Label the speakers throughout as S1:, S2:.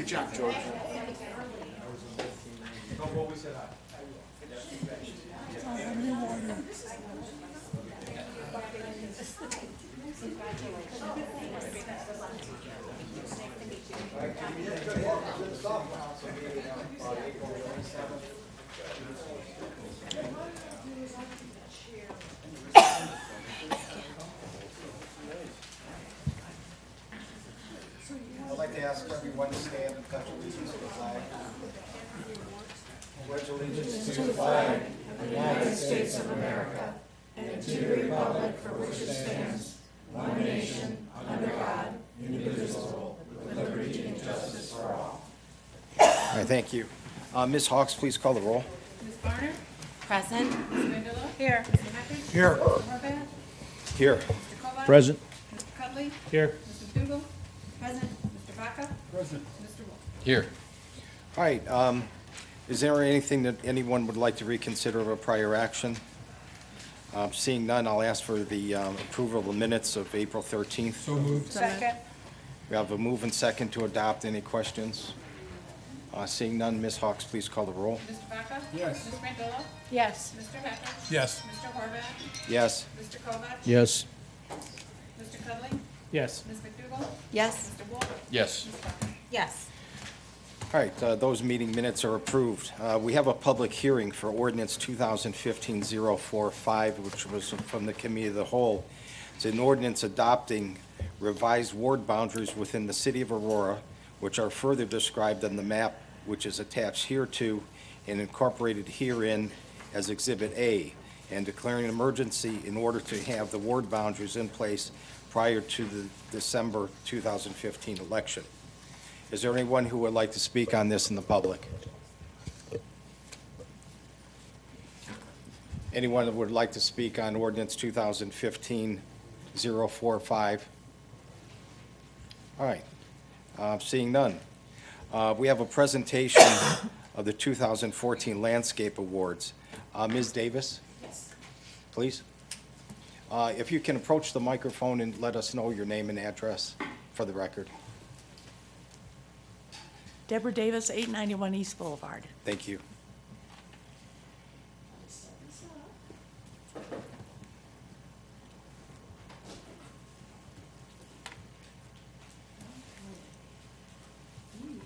S1: Good job, George.
S2: I'd like to ask everyone to stand and pledge allegiance to the flag. Pledge allegiance to the flag of the United States of America and to the republic for which it stands, one nation, under God, indivisible, with liberty and justice for all. All right, thank you. Ms. Hawks, please call the roll.
S3: Ms. Barner?
S4: Present.
S3: Ms. Vanderlo? Here. Mr. Hackett?
S1: Here.
S3: Mr. Horvath?
S2: Here.
S3: Mr. Kovac?
S1: Present.
S3: Mr. Cutley?
S1: Here.
S3: Mr. Dugal? Present. Mr. Baca?
S1: Present.
S3: Mr. Wolf?
S1: Here.
S2: All right, is there anything that anyone would like to reconsider of a prior action? Seeing none, I'll ask for the approval of the minutes of April 13th.
S1: So moved.
S3: Second.
S2: We have a move and second to adopt. Any questions? Seeing none, Ms. Hawks, please call the roll.
S3: Mr. Baca?
S1: Yes.
S3: Ms. Vanderlo?
S4: Yes.
S3: Mr. Hackett?
S1: Yes.
S3: Mr. Horvath?
S2: Yes.
S3: Mr. Kovac?
S1: Yes.
S3: Mr. Cutley?
S1: Yes.
S3: Ms. McDougal?
S4: Yes.
S3: Mr. Wolf?
S1: Yes.
S3: Ms. Baca?
S4: Yes.
S2: All right, those meeting minutes are approved. We have a public hearing for ordinance 2015-045, which was from the Committee of the Whole. It's an ordinance adopting revised ward boundaries within the city of Aurora, which are further described on the map, which is attached hereto and incorporated herein as Exhibit A, and declaring an emergency in order to have the ward boundaries in place prior to the December 2015 election. Is there anyone who would like to speak on this in the public? Anyone that would like to speak on ordinance 2015-045? All right, seeing none. We have a presentation of the 2014 Landscape Awards. Ms. Davis? Yes. Please. If you can approach the microphone and let us know your name and address for the record.
S5: Deborah Davis, 891 East Boulevard.
S2: Thank you.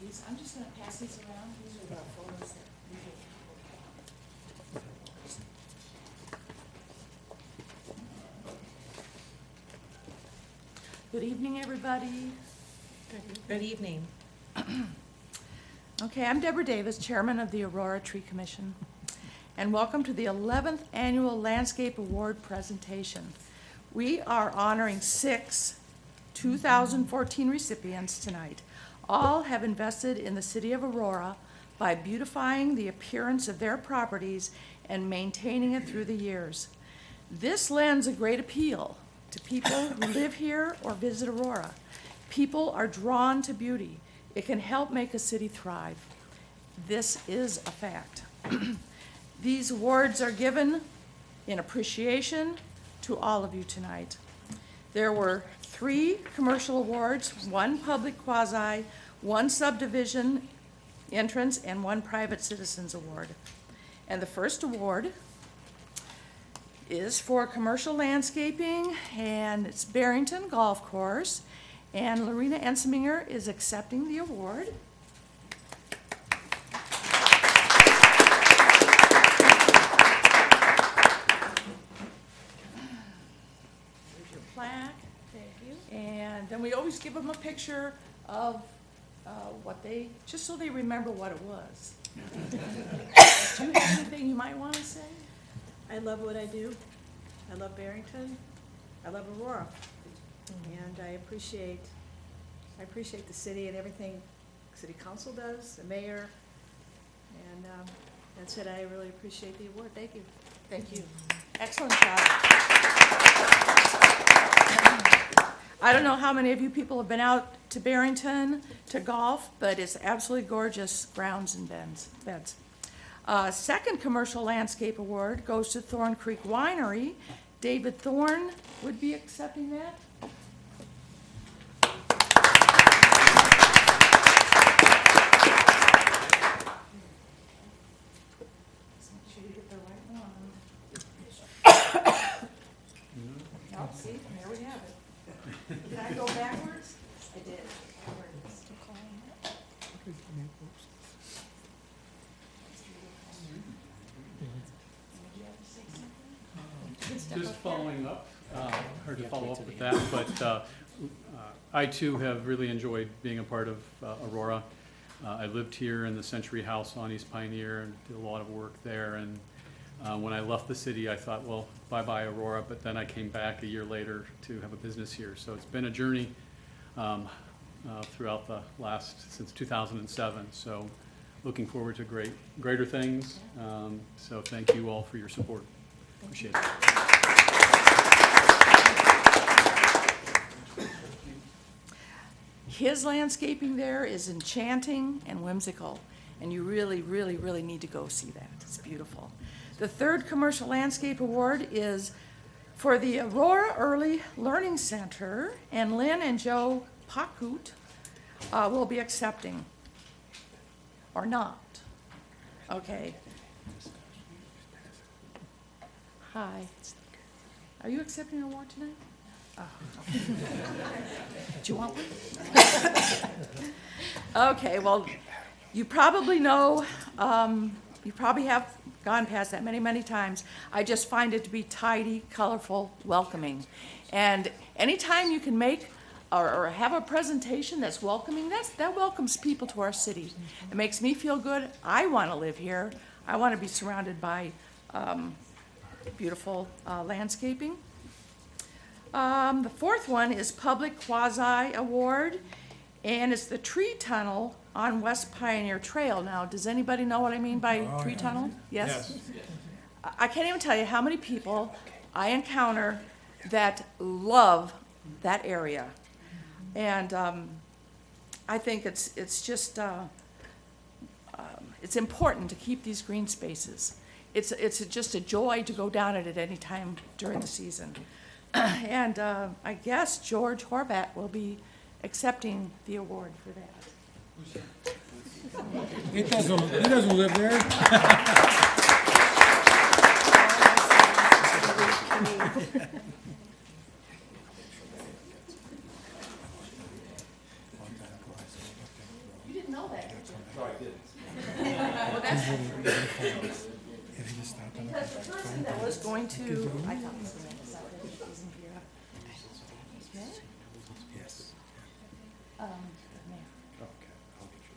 S5: These, I'm just going to pass these around. These are the photos that we did. Good evening, everybody.
S4: Good evening.
S5: Okay, I'm Deborah Davis, Chairman of the Aurora Tree Commission, and welcome to the 11th Annual Landscape Award presentation. We are honoring 6 2014 recipients tonight. All have invested in the city of Aurora by beautifying the appearance of their properties and maintaining it through the years. This lends a great appeal to people who live here or visit Aurora. People are drawn to beauty. It can help make a city thrive. This is a fact. These awards are given in appreciation to all of you tonight. There were 3 commercial awards, 1 public quasi, 1 subdivision entrance, and 1 private citizens award. And the first award is for commercial landscaping, and it's Barrington Golf Course. And Lorena Ensminger is accepting the award. Here's your plaque.
S4: Thank you.
S5: And then we always give them a picture of what they, just so they remember what it was. Do you have anything you might want to say?
S6: I love what I do. I love Barrington. I love Aurora. And I appreciate the city and everything city council does, the mayor. And that's it. I really appreciate the award. Thank you.
S5: Thank you. Excellent job. I don't know how many of you people have been out to Barrington to golf, but it's absolutely gorgeous grounds and beds. Second commercial landscape award goes to Thorn Creek Winery. David Thorne would be accepting that.
S1: Just following up, hard to follow up with that, but I too have really enjoyed being a part of Aurora. I lived here in the Century House on East Pioneer and did a lot of work there. And when I left the city, I thought, well, bye-bye Aurora, but then I came back a year later to have a business here. So it's been a journey throughout the since 2007. So looking forward to greater things. So thank you all for your support. Appreciate it.
S5: His landscaping there is enchanting and whimsical, and you really, really, really need to go see that. It's beautiful. The third Commercial Landscape Award is for the Aurora Early Learning Center, and Lynn and Joe Pakut will be accepting, or not. Okay. Hi. Are you accepting an award tonight? Oh, okay. Do you want one? Okay, well, you probably know, you probably have gone past that many, many times. I just find it to be tidy, colorful, welcoming. And anytime you can make or have a presentation that's welcoming, that welcomes people to our city. It makes me feel good. I want to live here. I want to be surrounded by beautiful landscaping. The fourth one is Public Quasi Award, and it's the tree tunnel on West Pioneer Trail. Now, does anybody know what I mean by tree tunnel? Yes? I can't even tell you how many people I encounter that love that area. And I think it's just, it's important to keep these green spaces. It's just a joy to go down it at any time during the season. And I guess George Horvat will be accepting the award for that.
S7: He doesn't live there.
S5: You didn't know that, did you? No, I didn't. Well, that's because the person that was going to, I thought his name was out there, he wasn't here. Okay?
S2: Yes.
S5: Mayor,
S2: Okay, I'll get you.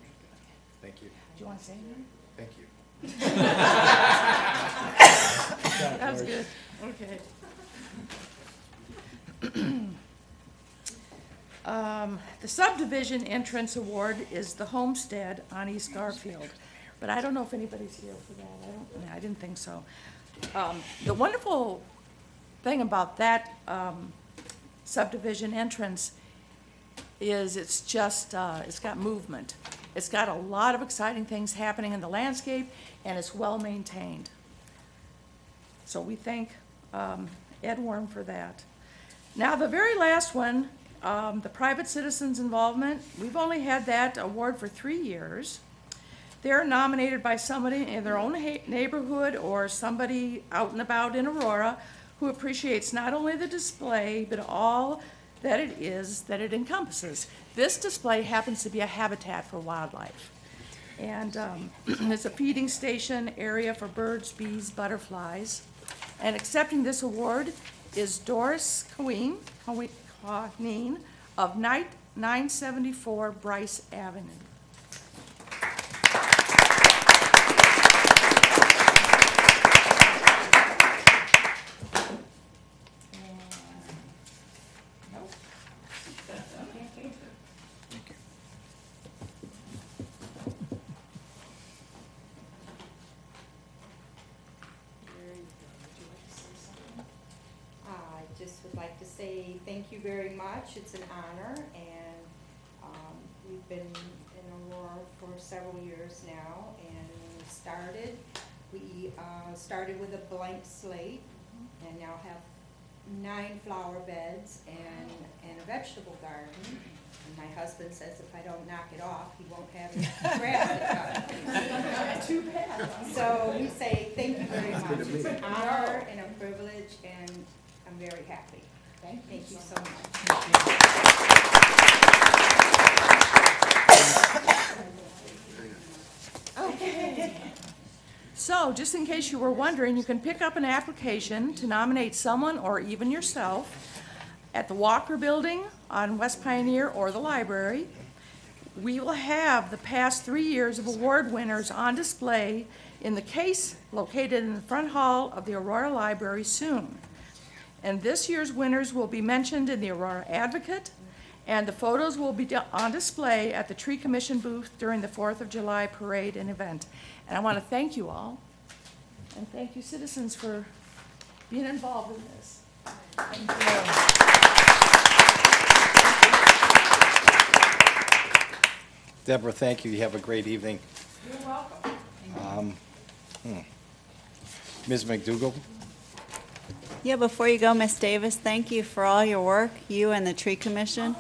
S2: Thank you.
S5: do you want to say anything?
S2: Thank you.
S5: That was good, okay. The subdivision entrance award is the Homestead on East Garfield, but I don't know if anybody's here for that. I didn't think so. The wonderful thing about that subdivision entrance is it's just, it's got movement. It's got a lot of exciting things happening in the landscape, and it's well-maintained. So we thank Ed Worm for that. Now, the very last one, the private citizens' involvement, we've only had that award for 3 years. They're nominated by somebody in their own neighborhood or somebody out and about in Aurora who appreciates not only the display, but all that it is, that it encompasses. This display happens to be a habitat for wildlife. And it's a feeding station area for birds, bees, butterflies. And accepting this award is Doris Queen of 974 Bryce Avenue.
S8: I just would like to say thank you very much. It's an honor, and we've been in Aurora for several years now, and when we started with a blank slate, and now have 9 flower beds and a vegetable garden. And my husband says if I don't knock it off, he won't have any grass to cut.
S5: Too bad.
S8: So we say thank you very much. It's an honor and a privilege, and I'm very happy. Thank you so much.
S5: So, just in case you were wondering, you can pick up an application to nominate someone or even yourself at the Walker Building on West Pioneer or the library. We will have the past 3 years of award winners on display in the case located in the front hall of the Aurora Library soon. And this year's winners will be mentioned in the Aurora Advocate, and the photos will be on display at the Tree Commission booth during the 4th of July parade and event. And I want to thank you all, and thank you citizens for being involved in this. Thank you.
S2: Deborah, thank you. You have a great evening.
S5: You're welcome.
S2: Ms. McDougall?
S9: Yeah, before you go, Ms. Davis, thank you for all your work, you and the Tree Commission.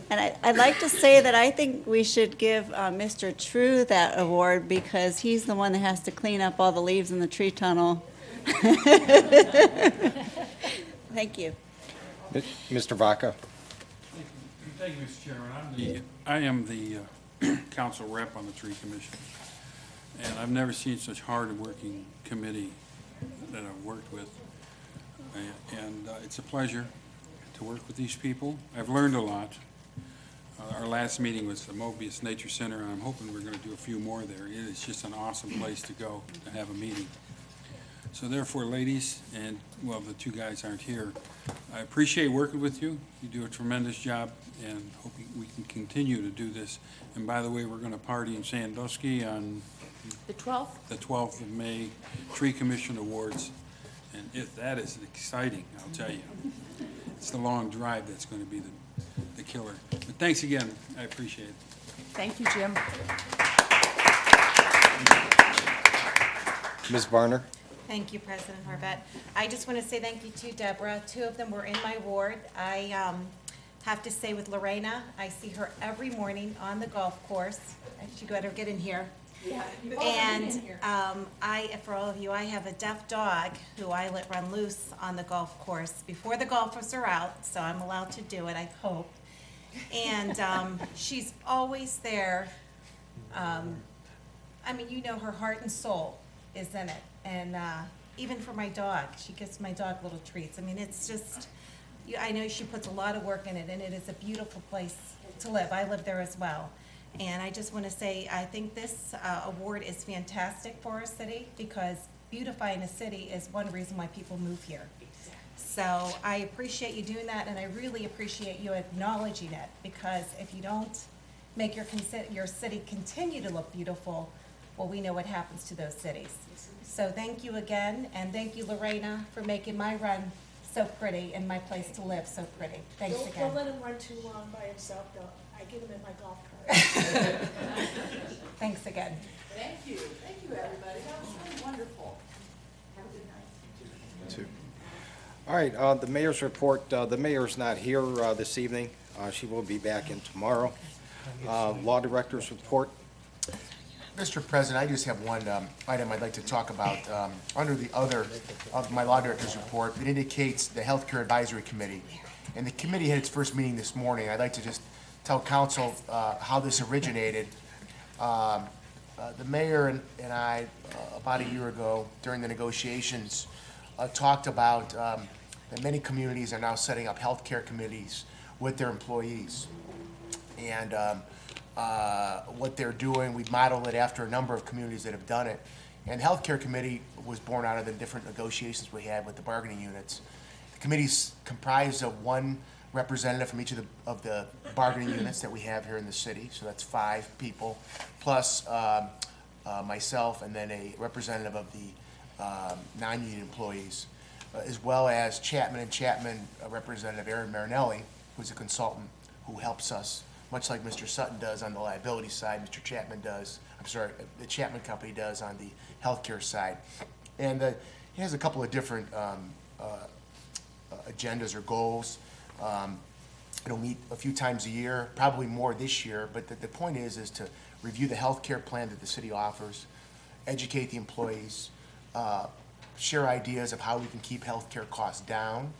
S9: And I'd like to say that I think we should give Mr. True that award because he's the one that has to clean up all the leaves in the tree tunnel. Thank you.
S2: Mr. Vaca?
S7: Thank you, Mr. Chairman. I am the council rep on the Tree Commission, and I've never seen such hard-working committee that I've worked with. And it's a pleasure to work with these people. I've learned a lot. Our last meeting was the Mobius Nature Center, and I'm hoping we're going to do a few more there. It is just an awesome place to go to have a meeting. So therefore, ladies, and, well, the two guys aren't here, I appreciate working with you. You do a tremendous job, and hope we can continue to do this. And by the way, we're going to party in Sandusky on
S5: The 12th?
S7: the 12th of May, Tree Commission Awards. And that is exciting, I'll tell you. It's the long drive that's going to be the killer. But thanks again. I appreciate it.
S5: Thank you, Jim.
S2: Ms. Barner?
S4: Thank you, President Harvette. I just want to say thank you to Deborah. 2 of them were in my ward. I have to say with Lorena, I see her every morning on the golf course. She better get in here. And for all of you, I have a deaf dog who I let run loose on the golf course before the golfers are out, so I'm allowed to do it, I hope. And she's always there. I mean, you know, her heart and soul is in it. And even for my dog, she gives my dog little treats. I mean, it's just, I know she puts a lot of work in it, and it is a beautiful place to live. I live there as well. And I just want to say, I think this award is fantastic for our city because beautifying a city is one reason why people move here. So I appreciate you doing that, and I really appreciate you acknowledging it because if you don't make your city continue to look beautiful, well, we know what happens to those cities. So thank you again, and thank you, Lorena, for making my run so pretty and my place to live so pretty. Thanks again.
S6: Don't let him run too long by himself, though. I get him in my golf cart.
S4: Thanks again.
S5: Thank you. Thank you, everybody. That was really wonderful. Have a good night.
S2: Two. All right, the mayor's report. The mayor's not here this evening. She will be back in tomorrow. Law director's report.
S10: Mr. President, I just have one item I'd like to talk about. Under the other of my law director's report, it indicates the Healthcare Advisory Committee. And the committee had its first meeting this morning. I'd like to just tell council how this originated. The mayor and I, about a year ago, during the negotiations, talked about that many communities are now setting up healthcare committees with their employees. And what they're doing, we modeled it after a number of communities that have done it. And the healthcare committee was born out of the different negotiations we had with the bargaining units. The committee's comprised of one representative from each of the bargaining units that we have here in the city, so that's 5 people, plus myself and then a representative of the non-union employees, as well as Chapman & Chapman representative Aaron Marinelli, who's a consultant who helps us, much like Mr. Sutton does on the liability side, Mr. Chapman does, the Chapman Company does on the healthcare side. And he has a couple of different agendas or goals. It'll meet a few times a year, probably more this year, but the point is to review the health care plan that the city offers, educate the employees, share ideas of how we can keep health care costs down,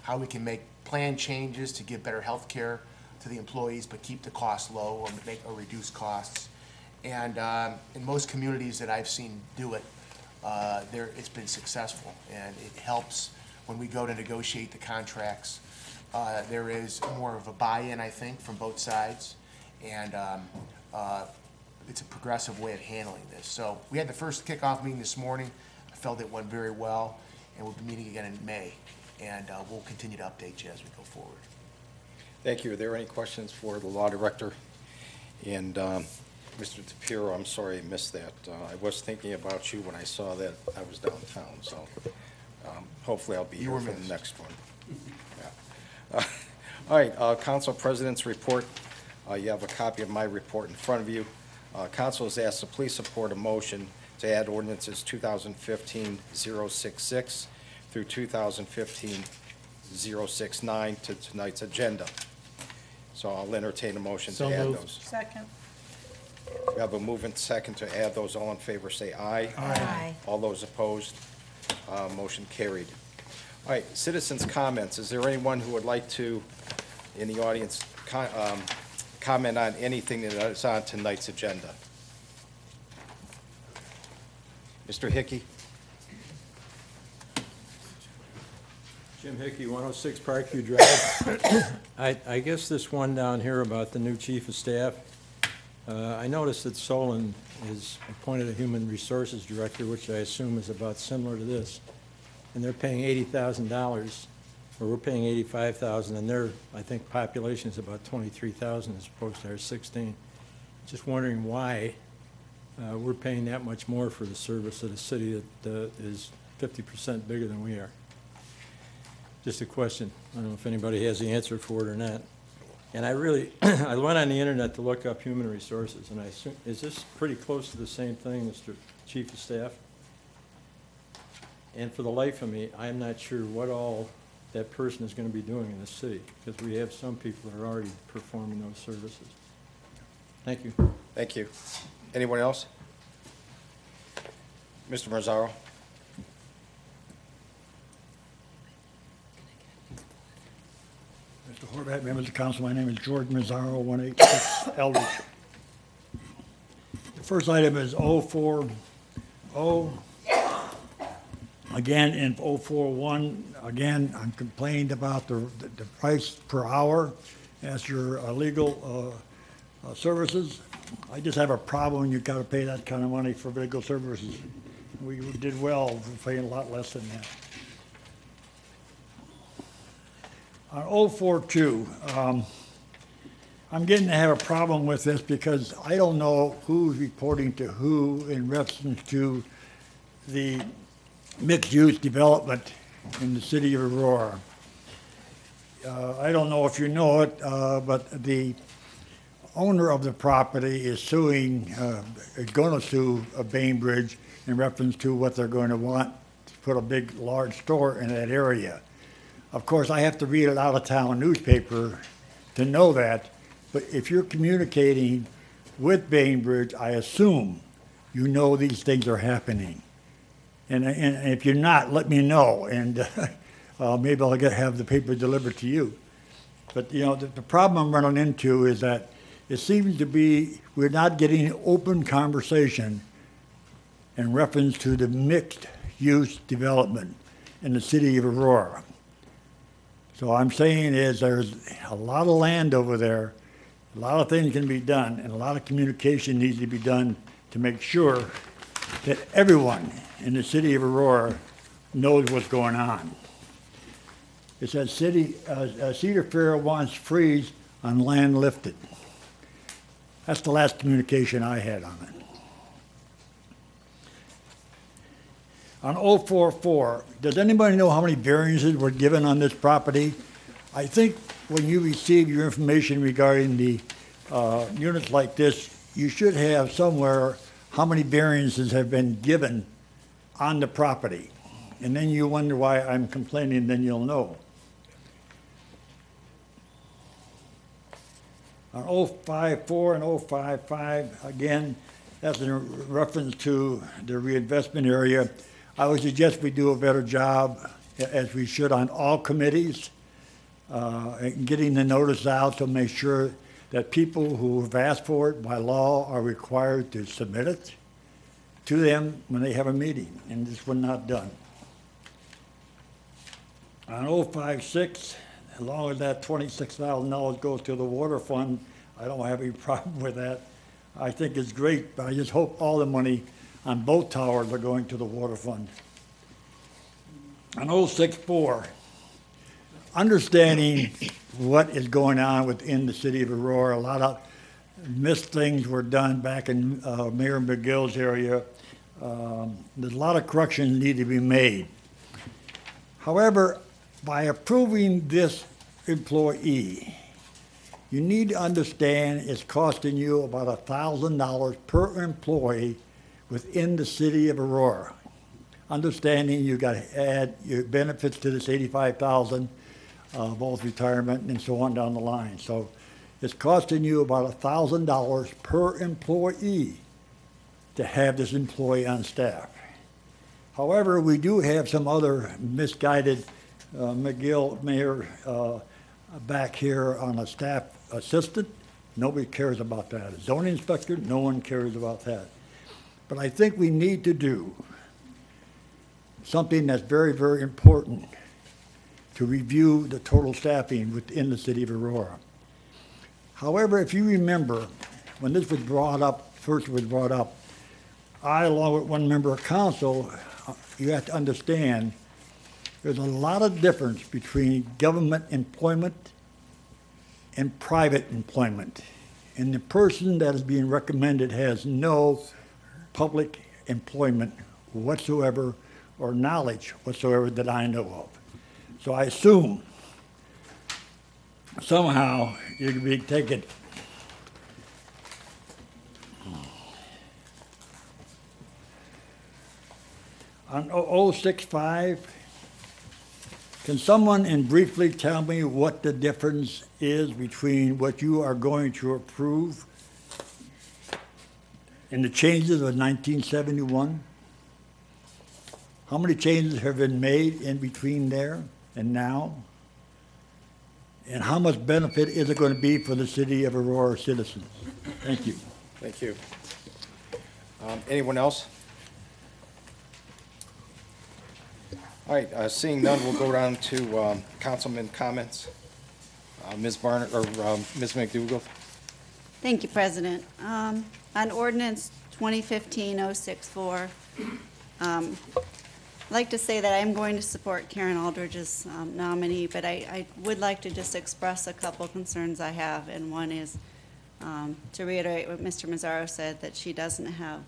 S10: how we can make plan changes to give better health care to the employees but keep the costs low or reduce costs. And in most communities that I've seen do it, it's been successful, and it helps when we go to negotiate the contracts. There is more of a buy-in, I think, from both sides, and it's a progressive way of handling this. So we had the first kickoff meeting this morning. I felt it went very well, and we'll be meeting again in May, and we'll continue to update you as we go forward.
S2: Thank you. Are there any questions for the law director? And Mr. DePiero, I'm sorry I missed that. I was thinking about you when I saw that I was downtown, so hopefully I'll be
S10: You
S2: here
S10: were
S2: for the
S10: missed.
S2: next one. Yeah. All right, Council President's report. You have a copy of my report in front of you. Council has asked to please support a motion to add ordinances 2015-066 through 2015-069 to tonight's agenda. So I'll entertain a motion to add those.
S6: Second.
S2: We have a move and second to add those. All in favor, say aye.
S4: Aye.
S2: All those opposed, motion carried. All right, citizens' comments. Is there anyone who would like to, in the audience, comment on anything that is on tonight's agenda? Mr. Hickey?
S11: Jim Hickey, 106 Parkview Drive. I guess this one down here about the new chief of staff, I noticed that Solon is appointed a human resources director, which I assume is about similar to this, and they're paying $80,000, or we're paying $85,000, and their, I think, population is about 23,000 as opposed to our 16. Just wondering why we're paying that much more for the service of a city that is 50% bigger than we are. Just a question. I don't know if anybody has the answer for it or not. And I really, I went on the internet to look up human resources, and I assume, is this pretty close to the same thing, Mr. Chief of Staff? And for the life of me, I'm not sure what all that person is going to be doing in the city, because we have some people that are already performing those services. Thank you.
S2: Thank you. Anyone else? Mr. Mazzaro?
S12: Mr. Horvat, members of the council, my name is George Mazzaro, 186 Eldridge. The first item is 040. Again, in 041, again, I'm complained about the price per hour as your legal services. I just have a problem when you've got to pay that kind of money for legal services. We did well for paying a lot less than that. On 042, I'm getting to have a problem with this because I don't know who's reporting to who in reference to the mixed-use development in the city of Aurora. I don't know if you know it, but the owner of the property is suing, is going to sue Bainbridge in reference to what they're going to want to put a big, large store in that area. Of course, I have to read an out-of-town newspaper to know that, but if you're communicating with Bainbridge, I assume you know these things are happening. And if you're not, let me know, and maybe I'll have the paper delivered to you. But, you know, the problem I'm running into is that it seems to be we're not getting open conversation in reference to the mixed-use development in the city of Aurora. So I'm saying is there's a lot of land over there, a lot of things can be done, and a lot of communication needs to be done to make sure that everyone in the city of Aurora knows what's going on. It says Cedar Fair wants freeze on land lifted. That's the last communication I had on it. On 044, does anybody know how many variances were given on this property? I think when you receive your information regarding the units like this, you should have somewhere how many variances have been given on the property. And then you wonder why I'm complaining, then you'll know. On 054 and 055, again, that's in reference to the reinvestment area. I would suggest we do a better job, as we should on all committees, getting the notice out to make sure that people who have asked for it by law are required to submit it. to them when they have a meeting, and this was not done. On 056, as long as that $26,000 goes to the water fund, I don't have any problem with that. I think it's great, but I just hope all the money on both towers are going to the water fund. On 064, understanding what is going on within the city of Aurora, a lot of missed things were done back in Mayor McGill's area. There's a lot of corrections need to be made. However, by approving this employee, you need to understand it's costing you about $1,000 per employee within the city of Aurora. Understanding you got to add your benefits to this $85,000, both retirement and so on down the line. So it's costing you about $1,000 per employee to have this employee on staff. However, we do have some other misguided McGill mayor back here on a staff assistant. Nobody cares about that. A zoning inspector, no one cares about that. But I think we need to do something that's very, very important to review the total staffing within the city of Aurora. However, if you remember, when this was brought up, first was brought up, I, along with one member of council, you have to understand, there's a lot of difference between government employment and private employment. And the person that is being recommended has no public employment whatsoever or knowledge whatsoever that I know of. So I assume somehow you could be taken. On 065, can someone briefly tell me what the difference is between what you are going to approve and the changes of 1971? How many changes have been made in between there and now? And how much benefit is it going to be for the city of Aurora citizens? Thank you.
S2: Thank you. Anyone else? All right, seeing none, we'll go down to councilman comments. Ms. Barnett, or Ms. McDougall.
S9: Thank you, President. On ordinance 2015-064, I'd like to say that I'm going to support Karen Aldridge's nominee, but I would like to just express a couple concerns I have, and one is to reiterate what Mr. Mazzaro said, that she doesn't have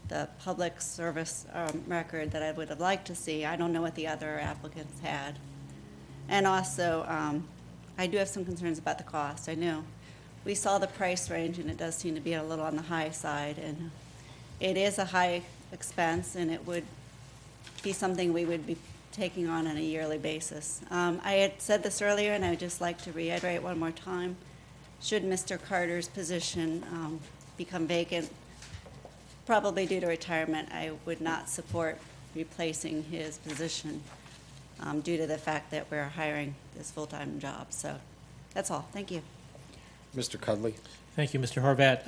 S9: the public service record that I would have liked to see. I don't know what the other applicants had. And also, I do have some concerns about the cost. I know we saw the price range, and it does seem to be a little on the high side, and it is a high expense, and it would be something we would be taking on a yearly basis. I had said this earlier, and I would just like to reiterate one more time. Should Mr. Carter's position become vacant, probably due to retirement, I would not support replacing his position due to the fact that we're hiring this full-time job. So that's all. Thank you.
S2: Mr. Cudley.
S13: Thank you, Mr. Horvat.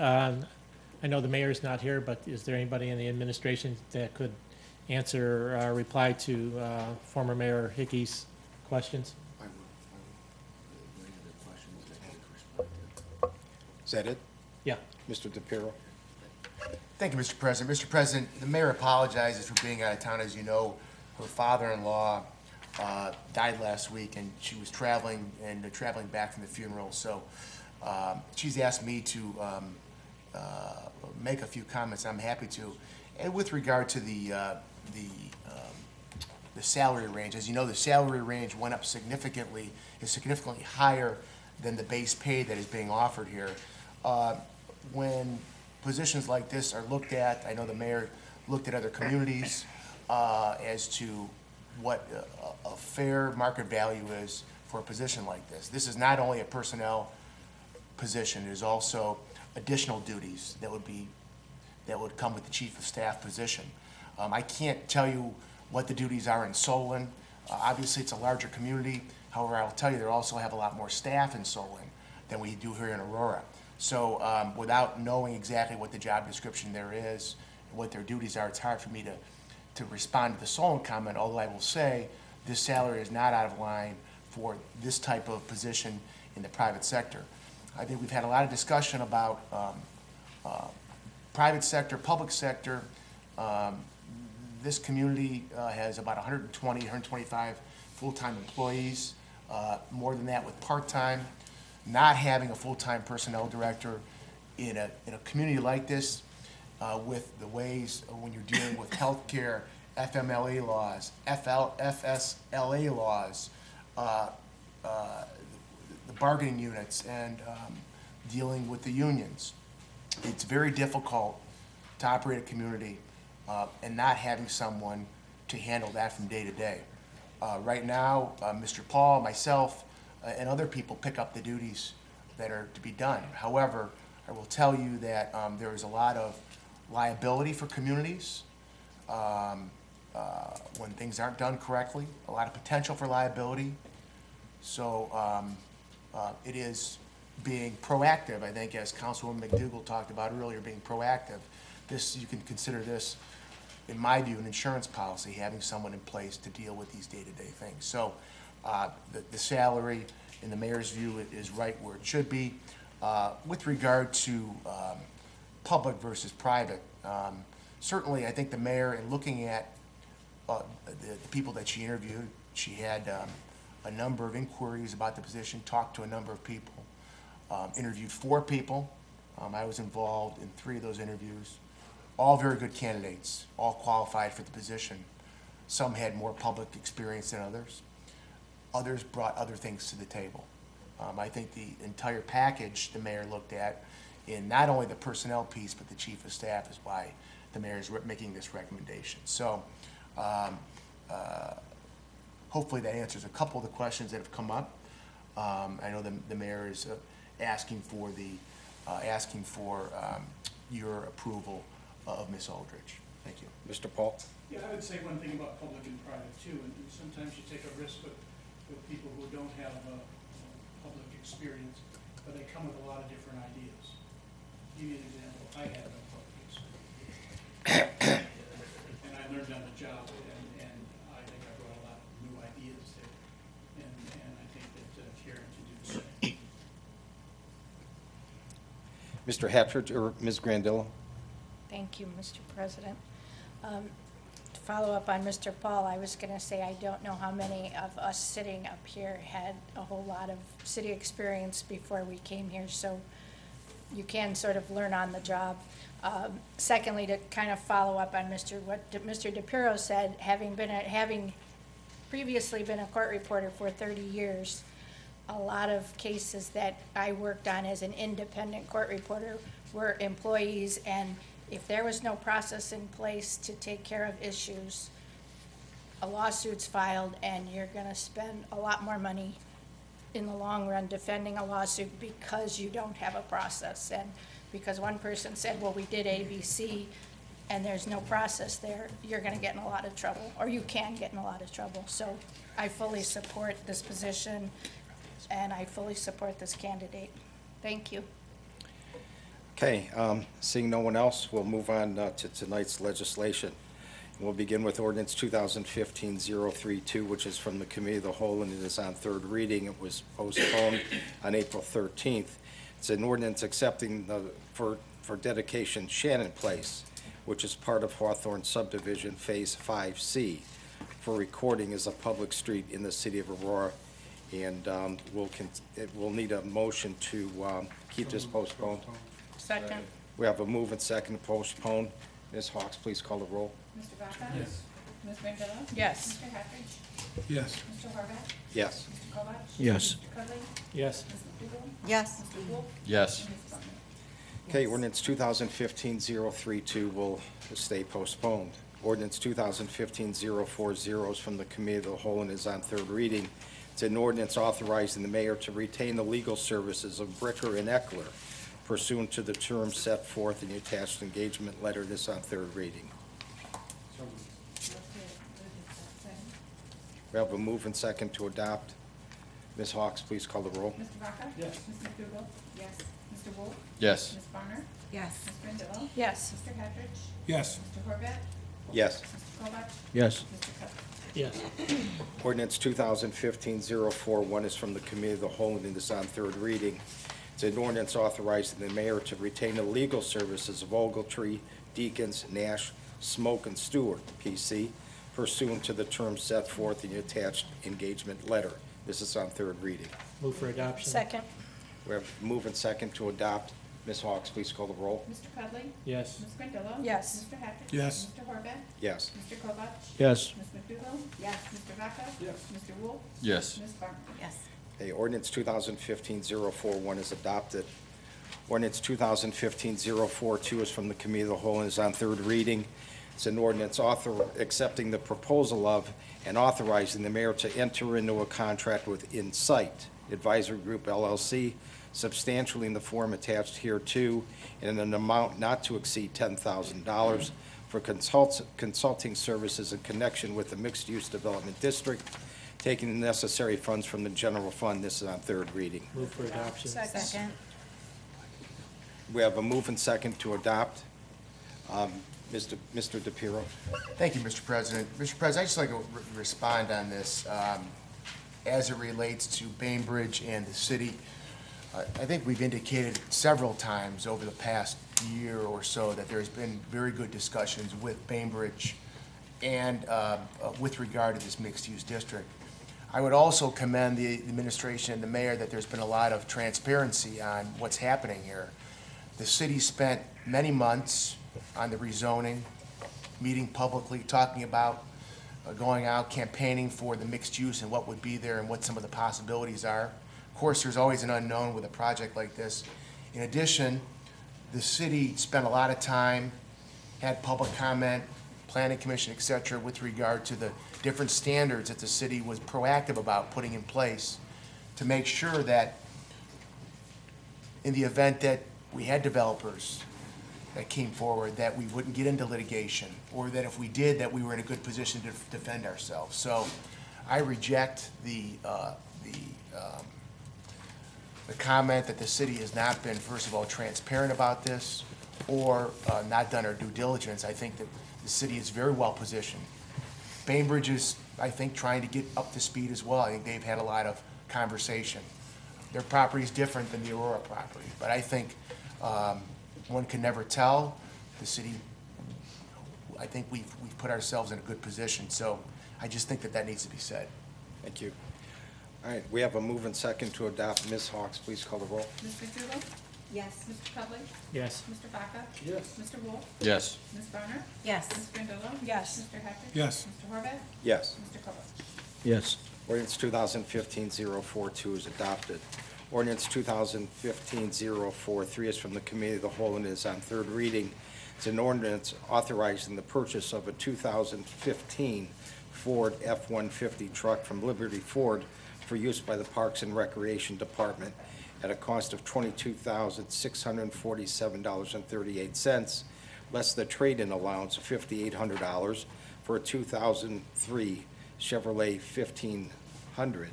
S13: I know the mayor's not here, but is there anybody in the administration that could answer or reply to former Mayor Hickey's questions?
S2: Is that it?
S13: Yeah.
S2: Mr. DePiero.
S10: Thank you, Mr. President. Mr. President, the mayor apologizes for being out of town. As you know, her father-in-law died last week, and she was traveling back from the funeral. So she's asked me to make a few comments. I'm happy to. And with regard to the salary range, as you know, the salary range went up significantly, is significantly higher than the base pay that is being offered here. When positions like this are looked at, I know the mayor looked at other communities as to what a fair market value is for a position like this. This is not only a personnel position, it is also additional duties that would come with the chief of staff position. I can't tell you what the duties are in Solon. Obviously, it's a larger community. However, I'll tell you, they also have a lot more staff in Solon than we do here in Aurora. So without knowing exactly what the job description there is what their duties are, it's hard for me to respond to the Solon comment, although I will say this salary is not out of line for this type of position in the private sector. I think we've had a lot of discussion about private sector, public sector. This community has about 120, 125 full-time employees, more than that with part-time. Not having a full-time personnel director in a community like this, with the ways when you're dealing with healthcare, FMLA laws, FSLA laws, the bargaining units, and dealing with the unions. It's very difficult to operate a community and not having someone to handle that from day to day. Right now, Mr. Paul, myself, and other people pick up the duties that are to be done. However, I will tell you that there is a lot of liability for communities when things aren't done correctly, a lot of potential for liability. So it is being proactive, I think, as Councilwoman McDougall talked about earlier, being proactive. This, you can consider this, in my view, an insurance policy, having someone in place to deal with these day-to-day things. So the salary, in the mayor's view, is right where it should be. With regard to public versus private, certainly I think the mayor, in looking at the people that she interviewed, she had a number of inquiries about the position, talked to a number of people, interviewed 4 people. I was involved in 3 of those interviews. All very good candidates, all qualified for the position. Some had more public experience than others. Others brought other things to the table. I think the entire package the mayor looked at, in not only the personnel piece, but the chief of staff, is why the mayor is making this recommendation. So hopefully that answers a couple of the questions that have come up. I know the mayor is asking for your approval of Ms. Aldridge. Thank you.
S2: Mr. Paul?
S14: Yeah, I would say one thing about public and private too, and sometimes you take a risk with people who don't have public experience, but they come with a lot of different ideas. Give you an example, I had no public experience. And I learned on the job, and I think I brought a lot of new ideas there, and I think that Karen can do the same.
S2: Mr. Hatchard or Ms. Grandillo?
S15: Thank you, Mr. President. To follow up on Mr. Paul, I was going to say I don't know how many of us sitting up here had a whole lot of city experience before we came here, so you can sort of learn on the job. Secondly, to kind of follow up on what Mr. DePiero said, having previously been a court reporter for 30 years, a lot of cases that I worked on as an independent court reporter were employees, and if there was no process in place to take care of issues, a lawsuit's filed and you're gonna spend a lot more money in the long run defending a lawsuit because you don't have a process. And because one person said, well, we did ABC and there's no process there, you're gonna get in a lot of trouble, or you can get in a lot of trouble. So I fully support this position and I fully support this candidate. Thank you.
S2: Okay, seeing no one else, we'll move on to tonight's legislation. We'll begin with ordinance 2015-032, which is from the Committee of the Whole, and it is on third reading. It was postponed on April 13th. It's an ordinance accepting for dedication Shannon Place, which is part of Hawthorne Subdivision Phase 5C, for recording as a public street in the city of Aurora. And we'll need a motion to keep this postponed.
S15: Second.
S2: We have a move and second to postpone. Ms. Hawks, please call the roll.
S3: Mr. Vaca?
S14: Yes.
S3: Ms. Grandillo?
S15: Yes.
S3: Mr. Hafford?
S14: Yes.
S3: Mr. Horvath?
S2: Yes.
S3: Mr. Kovak?
S11: Yes.
S3: Mr. Cudley?
S13: Yes.
S3: Ms. McDougall?
S9: Yes.
S3: Mr. Wolf?
S11: Yes.
S3: And Ms. Buckman?
S2: Okay, ordinance 2015-032 will stay postponed. Ordinance 2015-040 is from the Committee of the Whole and is on third reading. It's an ordinance authorizing the mayor to retain the legal services of Bricker and Eckler pursuant to the terms set forth in the attached engagement letter. This on third reading. We have a move and second to adopt. Ms. Hawks, please call the roll.
S3: Mr. Vaca?
S14: Yes.
S3: Ms. McDougall? Yes. Ms. Mr. Wolf?
S7: Yes.
S3: Ms. Barner?
S4: Yes.
S3: Ms. Randall?
S15: Yes.
S3: Mr. Hattridge?
S7: Yes.
S3: Mr. Horvath?
S2: Yes.
S3: Mr. Kovak?
S11: Yes.
S3: Mr. Cutler?
S13: Yes.
S2: Ordinance 2015-041 is from the Committee of the Whole and is on third reading. It's an ordinance authorizing the mayor to retain the legal services of Ogletree, Deacons, Nash, Smoke, and Stewart, P.C., pursuant to the terms set forth in the attached engagement letter. This is on third reading.
S13: Move for adoption.
S15: Second.
S2: We have move and second to adopt. Ms. Hawks, please call the roll.
S3: Mr. Cudley?
S13: Yes.
S3: Ms. Grandillo?
S15: Yes.
S3: Mr. Hattridge?
S7: Yes.
S3: Mr. Horvath?
S2: Yes.
S3: Mr. Kovak?
S11: Yes.
S3: Ms. McDougal? Yes. Mr. Vaca?
S7: Yes.
S3: Mr. Wolf?
S7: Yes.
S3: Ms. Barner?
S4: Yes.
S2: Okay, ordinance 2015-041 is adopted. Ordinance 2015-042 is from the Committee of the Whole and is on third reading. It's an ordinance accepting the proposal of and authorizing the mayor to enter into a contract with Insight Advisory Group LLC, substantially in the form attached hereto, in an amount not to exceed $10,000 for consulting services in connection with the mixed-use development district, taking the necessary funds from the general fund. This is on third reading.
S13: Move for adoption.
S4: Second.
S2: We have a move and second to adopt. Mr. DePiero.
S10: Thank you, Mr. President. Mr. President, I'd just like to respond on this as it relates to Bainbridge and the city. I think we've indicated several times over the past year or so that there's been very good discussions with Bainbridge and with regard to this mixed-use district. I would also commend the administration and the mayor that there's been a lot of transparency on what's happening here. The city spent many months on the rezoning, meeting publicly, talking about going out, campaigning for the mixed use and what would be there and what some of the possibilities are. Of course, there's always an unknown with a project like this. In addition, the city spent a lot of time, had public comment, planning commission, et cetera, with regard to the different standards that the city was proactive about putting in place to make sure that in the event that we had developers that came forward, that we wouldn't get into litigation, or that if we did, that we were in a good position to defend ourselves. So I reject the comment that the city has not been, first of all, transparent about this, or not done our due diligence. I think that the city is very well positioned. Bainbridge is, I think, trying to get up to speed as well. I think they've had a lot of conversation. Their property is different than the Aurora property, but I think one can never tell. The city, I think we've put ourselves in a good position, so I just think that needs to be said.
S2: Thank you. All right, we have a move and second to adopt. Ms. Hawks, please call the roll.
S3: Ms. McDougal?
S8: Yes.
S3: Mr. Cudley?
S13: Yes.
S3: Mr. Vaca?
S7: Yes.
S3: Mr. Wolf?
S7: Yes.
S3: Ms. Barner?
S4: Yes.
S3: Ms. Grandillo?
S15: Yes.
S3: Mr. Hattridge?
S7: Yes.
S3: Mr. Horvath?
S2: Yes.
S3: Mr. Kovak?
S11: Yes.
S2: Ordinance 2015-042 is adopted. Ordinance 2015-043 is from the Committee of the Whole and is on third reading. It's an ordinance authorizing the purchase of a 2015 Ford F-150 truck from Liberty Ford for use by the Parks and Recreation Department at a cost of $22,647.38, less the trade-in allowance of $5,800 for a 2003 Chevrolet 1500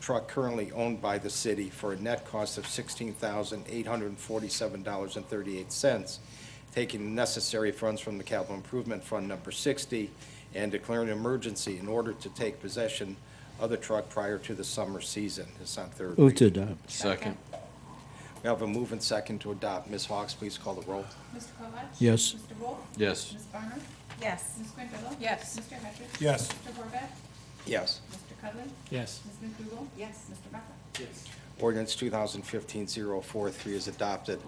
S2: truck currently owned by the city for a net cost of $16,847.38, taking the necessary funds from the Capital Improvement Fund number 60 and declaring an emergency in order to take possession of the truck prior to the summer season. It's on third
S11: Move to
S2: reading.
S11: adopt.
S7: Second.
S2: We have a move and second to adopt. Ms. Hawks, please call the roll.
S3: Mr. Kovak?
S11: Yes.
S3: Mr. Wolf?
S7: Yes.
S3: Ms. Barner?
S4: Yes.
S3: Ms. Grandillo?
S15: Yes.
S3: Mr. Hattridge?
S7: Yes.
S3: Mr. Horvath?
S2: Yes.
S3: Mr. Cudley?
S13: Yes.
S3: Ms. McDougal?
S8: Yes.
S3: Mr. Vaca?
S13: Yes.
S2: Ordinance 2015-043 is adopted.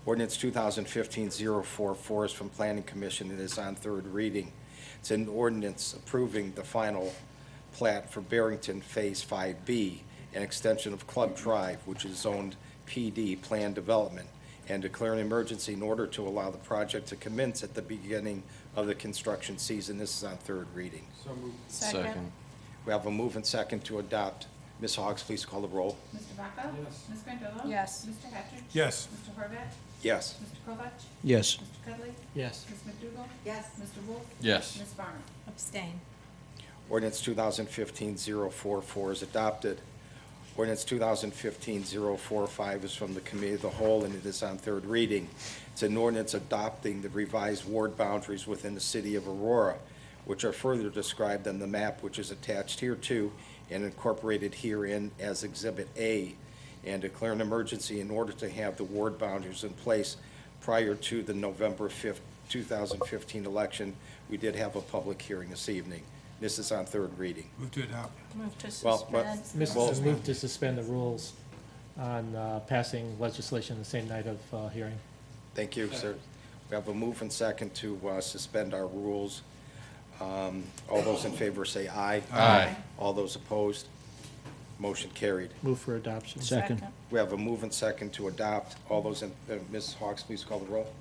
S2: Ordinance 2015-044 is from Planning Commission and is on third reading. It's an ordinance approving the final plat for Barrington Phase 5B, an extension of Club Drive, which is zoned PD, Planned Development, and declaring an emergency in order to allow the project to commence at the beginning of the construction season. This is on third reading.
S7: So moved.
S15: Second.
S2: We have a move and second to adopt. Ms. Hawks, please call the roll.
S3: Mr. Vaca?
S7: Yes.
S3: Ms. Grandillo?
S15: Yes.
S3: Mr. Hattridge?
S7: Yes.
S3: Mr. Horvath?
S2: Yes.
S3: Mr. Kovak?
S11: Yes.
S3: Mr. Cudley?
S13: Yes.
S3: Ms. McDougal?
S8: Yes.
S3: Mr. Wolf?
S7: Yes.
S3: Ms. Barner?
S4: Abstain.
S2: Ordinance 2015-044 is adopted. Ordinance 2015-045 is from the Committee of the Whole, and it is on third reading. It's an ordinance adopting the revised ward boundaries within the city of Aurora, which are further described on the map which is attached hereto and incorporated herein as Exhibit A, and declare an emergency in order to have the ward boundaries in place prior to the November 5th, 2015 election. We did have a public hearing this evening. This is on third reading.
S7: Move to adopt.
S15: Move to
S2: Well,
S15: suspend.
S2: well,
S13: Move to suspend the rules on passing legislation the same night of hearing.
S2: Thank you, sir. We have a move and second to suspend our rules. All those in favor say aye.
S11: Aye.
S2: All those opposed? Motion carried.
S13: Move for adoption.
S11: Second.
S2: We have a move and second to adopt. All those in, Ms. Hawks, please call the roll.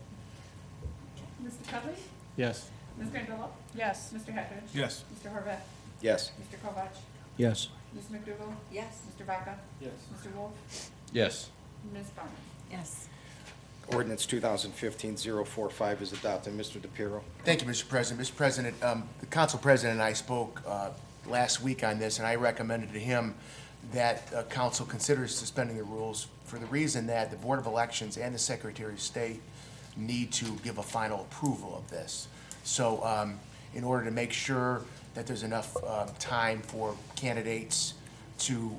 S3: Mr. Cudley?
S13: Yes.
S3: Ms. Randall?
S15: Yes.
S3: Mr. Hattridge?
S7: Yes.
S3: Mr. Horvath?
S2: Yes.
S3: Mr. Kovach?
S11: Yes.
S3: Ms. McDougal?
S15: Yes.
S3: Mr. Vaca?
S7: Yes.
S3: Mr. Wolf?
S11: Yes.
S3: Ms. Barner?
S4: Yes.
S2: Ordinance 2015-045 is adopted. Mr. DePiero.
S10: Thank you, Mr. President. Mr. President, the council president and I spoke last week on this, and I recommended to him that council considers suspending the rules for the reason that the Board of Elections and the Secretary of State need to give a final approval of this. So in order to make sure that there's enough time for candidates to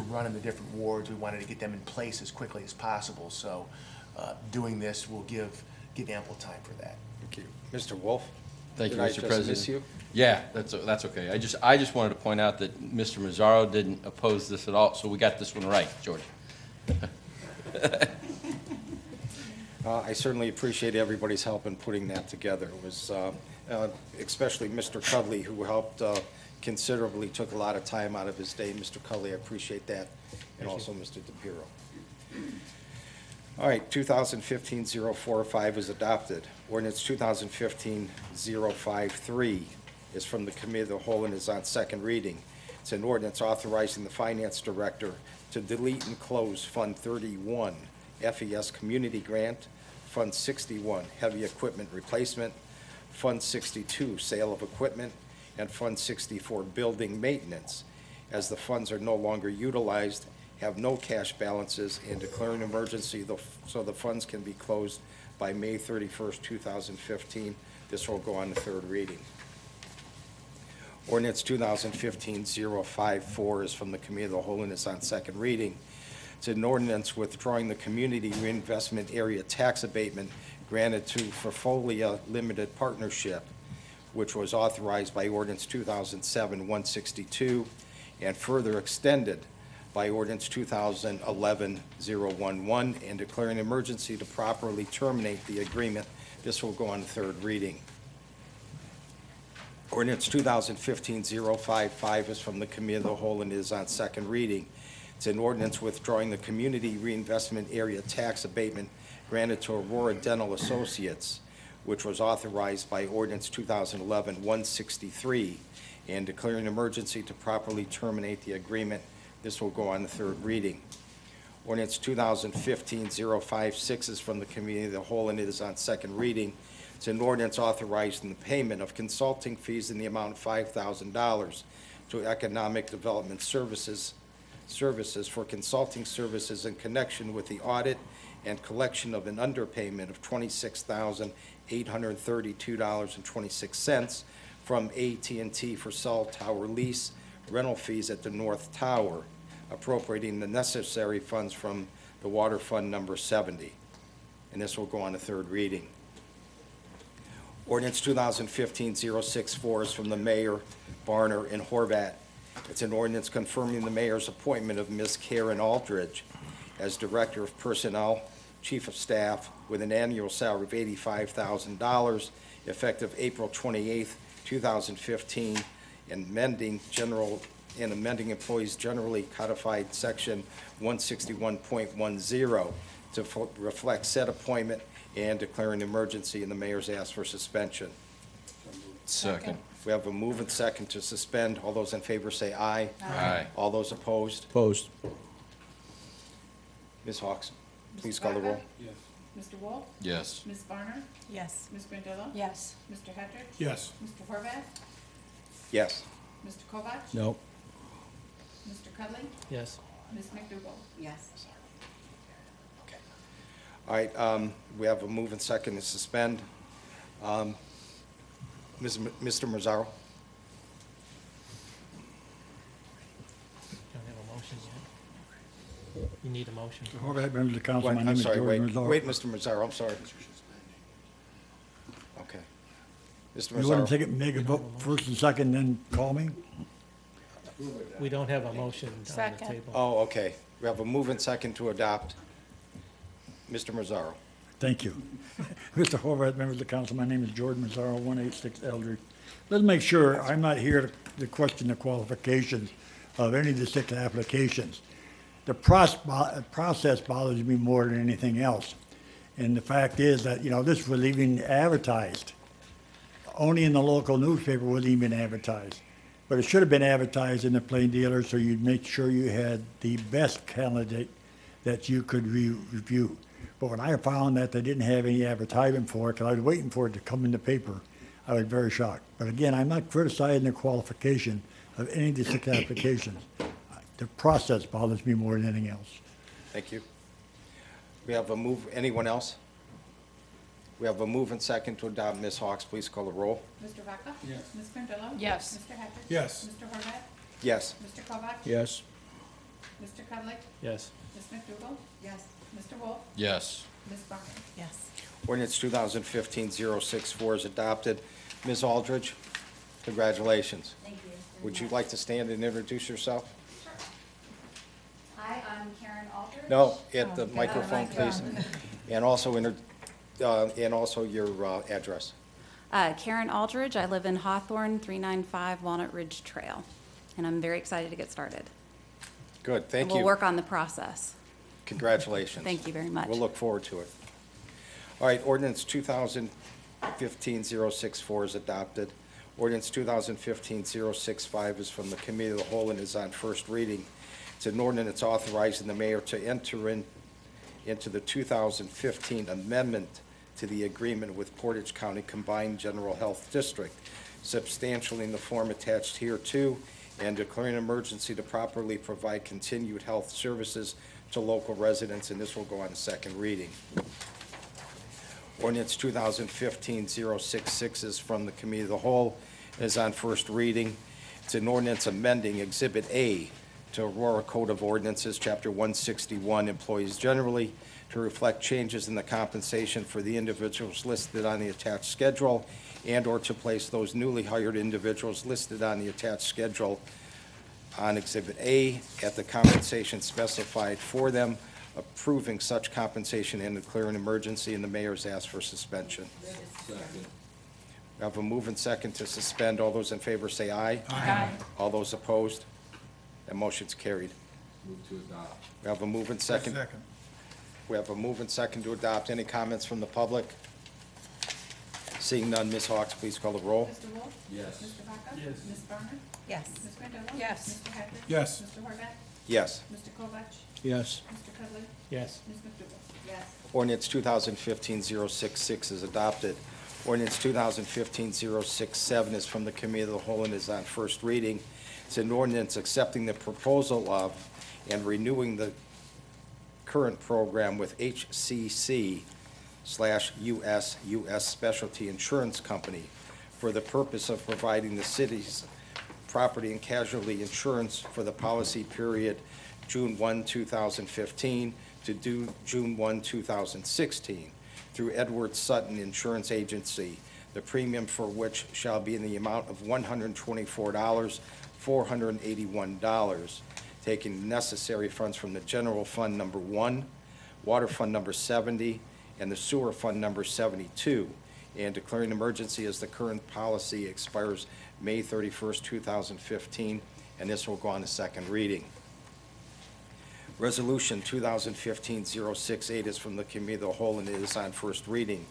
S10: run in the different wards, we wanted to get them in place as quickly as possible. So doing this will give ample time for that.
S2: Thank you. Mr. Wolf?
S16: Thank you,
S2: Did I
S16: Mr.
S2: just
S16: President.
S2: miss you?
S16: Yeah, that's okay. I just wanted to point out that Mr. Mazzaro didn't oppose this at all, so we got this one right, George.
S2: I certainly appreciate everybody's help in putting that together. It was especially Mr. Cudley, who helped considerably, took a lot of time out of his day. Mr. Cudley, I appreciate that, and also Mr. DePiero. All right, 2015-045 is adopted. Ordinance 2015-053 is from the Committee of the Whole and is on second reading. It's an ordinance authorizing the Finance Director to delete and close Fund 31, FES Community Grant, Fund 61, Heavy Equipment Replacement, Fund 62, Sale of Equipment, and Fund 64, Building Maintenance, as the funds are no longer utilized, have no cash balances, and declare an emergency so the funds can be closed by May 31st, 2015. This will go on the third reading. Ordinance 2015-054 is from the Committee of the Whole and is on second reading. It's an ordinance withdrawing the Community Reinvestment Area Tax Abatement granted to Forfolia Limited Partnership, which was authorized by Ordinance 2007-162 and further extended by Ordinance 2011-011, and declaring an emergency to properly terminate the agreement. This will go on third reading. Ordinance 2015-055 is from the Committee of the Whole and is on second reading. It's an ordinance withdrawing the Community Reinvestment Area Tax Abatement granted to Aurora Dental Associates, which was authorized by Ordinance 2011-163, and declaring an emergency to properly terminate the agreement. This will go on the third reading. Ordinance 2015-056 is from the Committee of the Whole and it is on second reading. It's an ordinance authorizing the payment of consulting fees in the amount of $5,000 to Economic Development Services for consulting services in connection with the audit and collection of an underpayment of $26,832.26 from AT&T for cell tower lease rental fees at the North Tower, appropriating the necessary funds from the Water Fund number 70. And this will go on to third reading. Ordinance 2015-064 is from the Mayor, Barner, and Horvat. It's an ordinance confirming the mayor's appointment of Ms. Karen Aldridge as Director of Personnel, Chief of Staff, with an annual salary of $85,000, effective April 28th, 2015, and amending employees generally codified section 161.10 to reflect said appointment and declare an emergency, and the mayor's asked for suspension.
S16: Second.
S2: We have a move and second to suspend. All those in favor say aye.
S16: Aye.
S2: All those opposed?
S11: Opposed.
S2: Ms. Hawks, please
S3: Mr.
S2: call the roll.
S3: Vaca? Mr. Wolf?
S16: Yes.
S3: Ms. Barner?
S4: Yes.
S3: Ms. Randall?
S15: Yes.
S3: Mr. Hattridge?
S7: Yes.
S3: Mr. Horvath?
S2: Yes.
S3: Mr. Kovach?
S11: No.
S3: Mr. Cudley?
S13: Yes.
S3: Ms. McDougal?
S4: Yes.
S2: All right, we have a move and second to suspend. Mr. Mazzaro?
S13: Don't have a motion yet. You need a motion.
S12: Horvath, members of the council, my
S2: I'm
S12: name is
S2: sorry,
S12: George
S2: wait,
S12: Mazzaro.
S2: wait, Mr. Mazzaro, I'm sorry. Okay. Mr.
S12: You want to take
S2: Mazzaro?
S12: it, make a vote first and second, then call me?
S13: We don't have a motion on the
S15: Second.
S13: table.
S2: Oh, okay. We have a move and second to adopt. Mr. Mazzaro?
S12: Thank you. Mr. Horvath, members of the council, my name is George Mazzaro, 186 Eldridge. Let's make sure, I'm not here to question the qualifications of any of the 6 applications. The process bothers me more than anything else. And the fact is that, this was even advertised. Only in the local newspaper was it even advertised. But it should have been advertised in the Plain Dealer so you'd make sure you had the best candidate that you could review. But when I found that they didn't have any advertisement for it, because I was waiting for it to come in the paper, I was very shocked. But again, I'm not criticizing the qualification of any of the 6 applications. The process bothers me more than anything else.
S2: Thank you. We have a move, anyone else? We have a move and second to adopt. Ms. Hawks, please call the roll.
S3: Mr. Vaca? Yes. Ms. Randall?
S15: Yes.
S3: Mr. Hafford?
S11: Yes.
S3: Mr. Horvath?
S2: Yes.
S3: Mr. Kovak?
S11: Yes.
S3: Mr. Cudley?
S13: Yes.
S3: Ms. McDougal?
S4: Yes.
S3: Mr. Wolf?
S16: Yes.
S3: Ms. Barner?
S4: Yes.
S2: Ordinance 2015-064 is adopted. Ms. Aldridge, congratulations.
S17: Thank you.
S2: Would you like to stand and introduce yourself?
S17: Hi, I'm Karen Aldridge.
S2: No, at the microphone, please. And also, your address.
S17: Karen Aldridge. I live in Hawthorne, 395 Walnut Ridge Trail, and I'm very excited to get started.
S2: Good, thank
S17: And
S2: you.
S17: we'll work on the process.
S2: Congratulations.
S17: Thank you very much.
S2: We'll look forward to it. All right, ordinance 2015-064 is adopted. Ordinance 2015-065 is from the Committee of the Whole and is on first reading. It's an ordinance authorizing the mayor to enter into the 2015 amendment to the agreement with Portage County Combined General Health District, substantially in the form attached hereto, and declaring an emergency to properly provide continued health services to local residents, and this will go on second reading. Ordinance 2015-066 is from the Committee of the Whole, and is on first reading. It's an ordinance amending Exhibit A to Aurora Code of Ordinances, Chapter 161, Employees Generally, to reflect changes in the compensation for the individuals listed on the attached schedule, and/or to place those newly hired individuals listed on the attached schedule on Exhibit A at the compensation specified for them, approving such compensation and declaring an emergency, and the mayor's asked for suspension. We have a move and second to suspend. All those in favor say aye.
S15: Aye.
S2: All those opposed? That motion's carried.
S16: Move to adopt.
S2: We have a move and second. We have a move and second to adopt. Any comments from the public? Seeing none, Ms. Hawks, please call the roll.
S3: Mr. Wolf?
S16: Yes.
S3: Mr. Vaca?
S14: Yes.
S3: Ms. Barner?
S4: Yes.
S3: Ms. Randall?
S15: Yes.
S3: Mr. Hafford?
S11: Yes.
S3: Mr. Horvath?
S2: Yes.
S3: Mr. Kovak?
S11: Yes.
S3: Mr. Cudley?
S13: Yes.
S3: Ms. McDougal?
S4: Yes.
S2: Ordinance 2015-066 is adopted. Ordinance 2015-067 is from the Committee of the Whole and is on first reading. It's an ordinance accepting the proposal of and renewing the current program with HCC/US Specialty Insurance Company for the purpose of providing the city's property and casualty insurance for the policy period June 1, 2015 to June 1, 2016 through Edward Sutton Insurance Agency, the premium for which shall be in the amount of $124,481, taking necessary funds from the General Fund Number 1, Water Fund Number 70, and the Sewer Fund Number 72, and declaring emergency as the current policy expires May 31st, 2015, and this will go on to second reading. Resolution 2015-068 is from the Committee of the Whole and it is on first reading.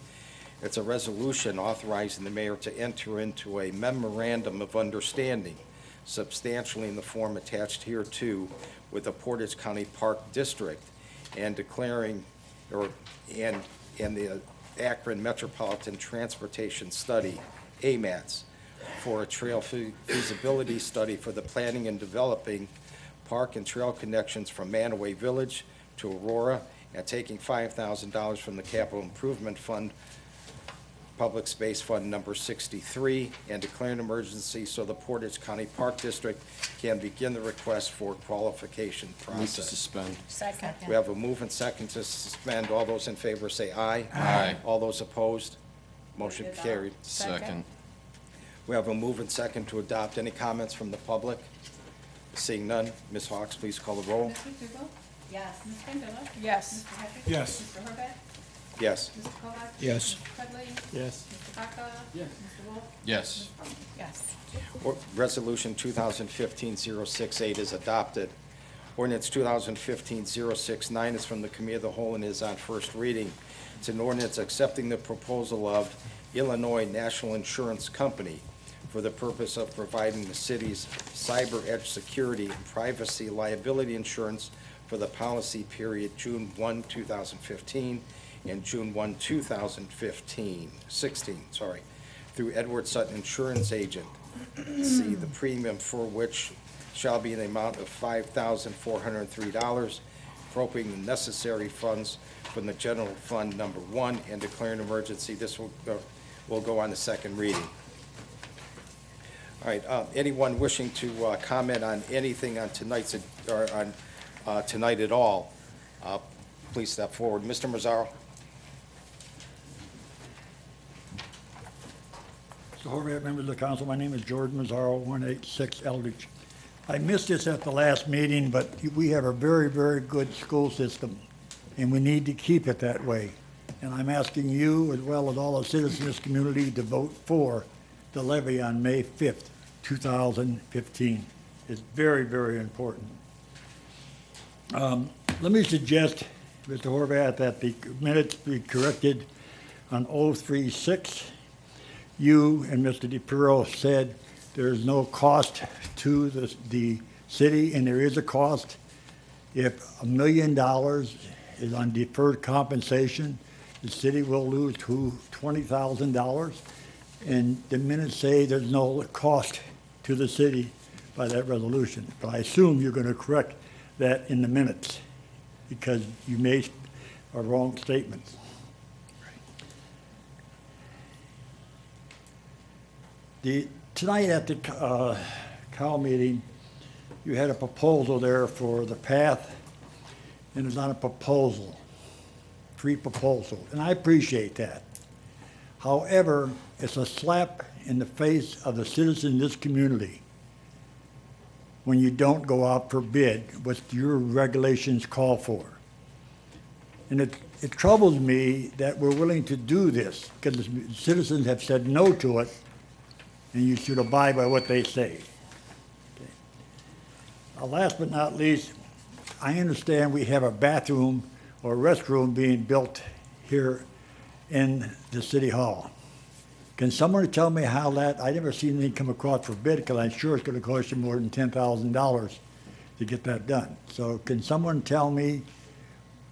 S2: It's a resolution authorizing the mayor to enter into a memorandum of understanding, substantially in the form attached hereto, with the Portage County Park District, and declaring, and the Akron Metropolitan Transportation Study, AMATS, for a trail feasibility study for the planning and developing park and trail connections from Manaway Village to Aurora, and taking $5,000 from the Capital Improvement Fund, Public Space Fund number 63, and declare an emergency so the Portage County Park District can begin the request for qualification
S16: Move to
S2: process.
S16: suspend.
S15: Second.
S2: We have a move and second to suspend. All those in favor say aye.
S16: Aye.
S2: All those opposed? Motion
S15: Adopt.
S2: carried.
S16: Second.
S2: We have a move and second to adopt. Any comments from the public? Seeing none, Ms. Hawks, please call the roll.
S3: Mr. Dugal?
S4: Yes.
S3: Ms. Randall?
S15: Yes.
S3: Mr. Heckes?
S14: Yes.
S3: Mr. Herbeck?
S2: Yes.
S3: Mr. Kovac?
S12: Yes.
S3: Mr. Cudley?
S14: Yes.
S3: Mr. Baca?
S14: Yes.
S3: Mr. Wolf?
S16: Yes.
S4: Yes.
S2: Resolution 2015-068 is adopted. Ordinance 2015-069 is from the Committee of the Whole and is on first reading. It's an ordinance accepting the proposal of Illinois National Insurance Company for the purpose of providing the city's cyber edge security and privacy liability insurance for the policy period June 1, 2015 and June 1, 2016, through Edward Sutton Insurance Agent. C, the premium for which shall be in the amount of $5,403, appropriating the necessary funds from the general fund number 1 and declare an emergency. This will go on the second reading. All right, anyone wishing to comment on anything on tonight's, or on tonight at all, please step forward. Mr. Mazzaro?
S12: Mr. Horvath, members of the council, my name is George Mazzaro, 186 Eldridge. I missed this at the last meeting, but we have a very, very good school system, and we need to keep it that way. And I'm asking you, as well as all the citizens in this community, to vote for the levy on May 5th, 2015. It's very, very important. Let me suggest, Mr. Horvath, that the minutes be corrected on 036. You and Mr. DePiero said there's no cost to the city, and there is a cost. If $1 million is on deferred compensation, the city will lose $20,000. And the minutes say there's no cost to the city by that resolution. But I assume you're going to correct that in the minutes because you made a wrong statement. Tonight at the Cal meeting, you had a proposal there for the path, and it's not a proposal, free proposal, and I appreciate that. However, it's a slap in the face of the citizens in this community when you don't go out for bid, what your regulations call for. And it troubles me that we're willing to do this, because the citizens have said no to it, and you should abide by what they say. Okay. Last but not least, I understand we have a bathroom or restroom being built here in the city hall. Can someone tell me how that, I never seen anything come across for bid, because I'm sure it's gonna cost you more than $10,000 to get that done. So can someone tell me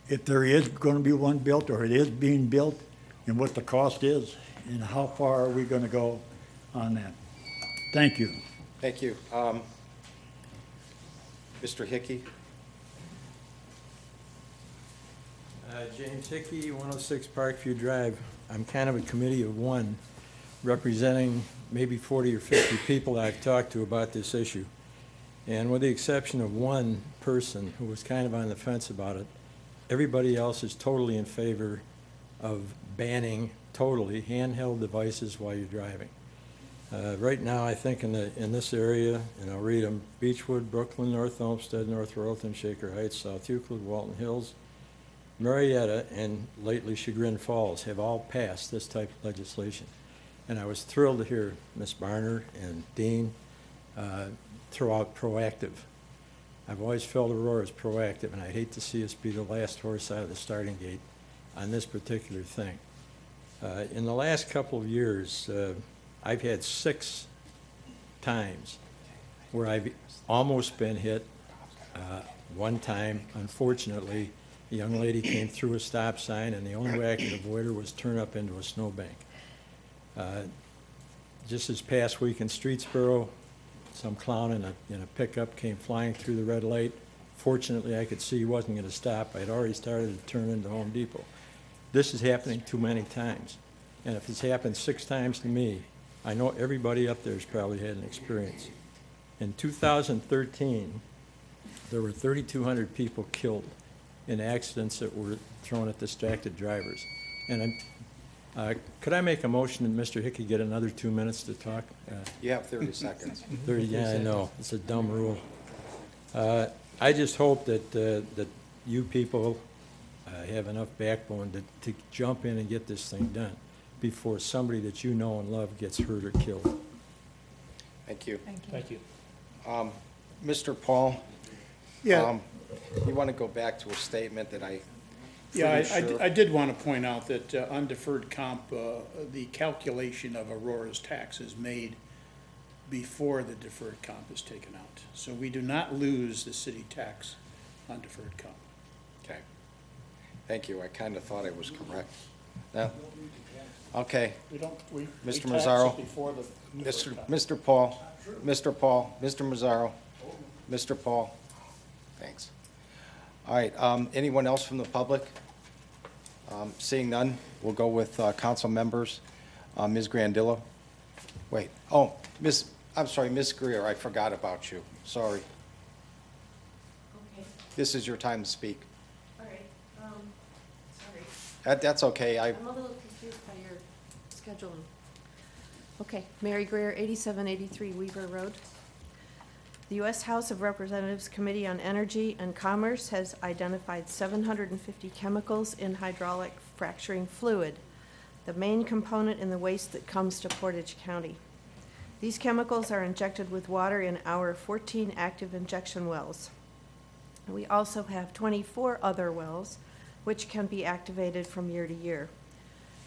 S12: if there is gonna be one built, or it is being built, and what the cost is, and how far are we gonna go on that? Thank you.
S2: Thank you. Mr. Hickey?
S11: James Hickey, 106 Parkview Drive. I'm kind of a committee of one, representing maybe 40 or 50 people I've talked to about this issue. And with the exception of one person who was kind of on the fence about it, everybody else is totally in favor of banning totally handheld devices while you're driving. Right now, I think in this area, and I'll read them: Beechwood, Brooklyn, North Olmsted, North Royalton, Shaker Heights, South Euclid, Walton Hills, Marietta, and lately Chagrin Falls have all passed this type of legislation. And I was thrilled to hear Ms. Barner and Dean throw out proactive. I've always felt Aurora is proactive, and I hate to see us be the last horse out of the starting gate on this particular thing. In the last couple of years, I've had 6 times where I've almost been hit. One time, unfortunately, a young lady came through a stop sign, and the only way I could avoid her was turn up into a snowbank. Just this past week in Streetsboro, some clown in a pickup came flying through the red light. Fortunately, I could see he wasn't going to stop. I'd already started to turn into Home Depot. This is happening too many times. And if it's happened 6 times to me, I know everybody up there has probably had an experience. In 2013, there were 3,200 people killed in accidents that were thrown at distracted drivers. And could I make a motion that Mr. Hickey get another 2 minutes to talk?
S2: You have 30 seconds.
S11: 30, yeah, I know. It's a dumb rule. I just hope that you people have enough backbone to jump in and get this thing done before somebody that you know and love gets hurt or killed.
S2: Thank you.
S13: Thank you.
S2: Mr. Paul?
S14: Yeah.
S2: You want to go back to a statement that I...
S14: Yeah,
S2: pretty sure-
S14: I did want to point out that on deferred comp, the calculation of Aurora's tax is made before the deferred comp is taken out. So we do not lose the city tax on deferred comp.
S2: Okay. Thank you. I kind of thought I was correct. No? Okay.
S14: We don't, we
S2: Mr.
S14: tax
S2: Mazzaro?
S14: it before the deferred comp.
S2: Mr. Paul, Mr. Mazzaro, Mr. Paul. Thanks. All right, anyone else from the public? Seeing none, we'll go with council members. Ms. Grandillo? Wait, I'm sorry, Ms. Greer, I forgot about you. Sorry.
S18: Okay,
S2: This is your time to speak.
S18: all right, sorry.
S2: That's okay.
S18: I'm a little confused by your scheduling. Okay, Mary Greer, 8783 Weaver Road. The U.S. House of Representatives Committee on Energy and Commerce has identified 750 chemicals in hydraulic fracturing fluid, the main component in the waste that comes to Portage County. These chemicals are injected with water in our 14 active injection wells. We also have 24 other wells, which can be activated from year to year.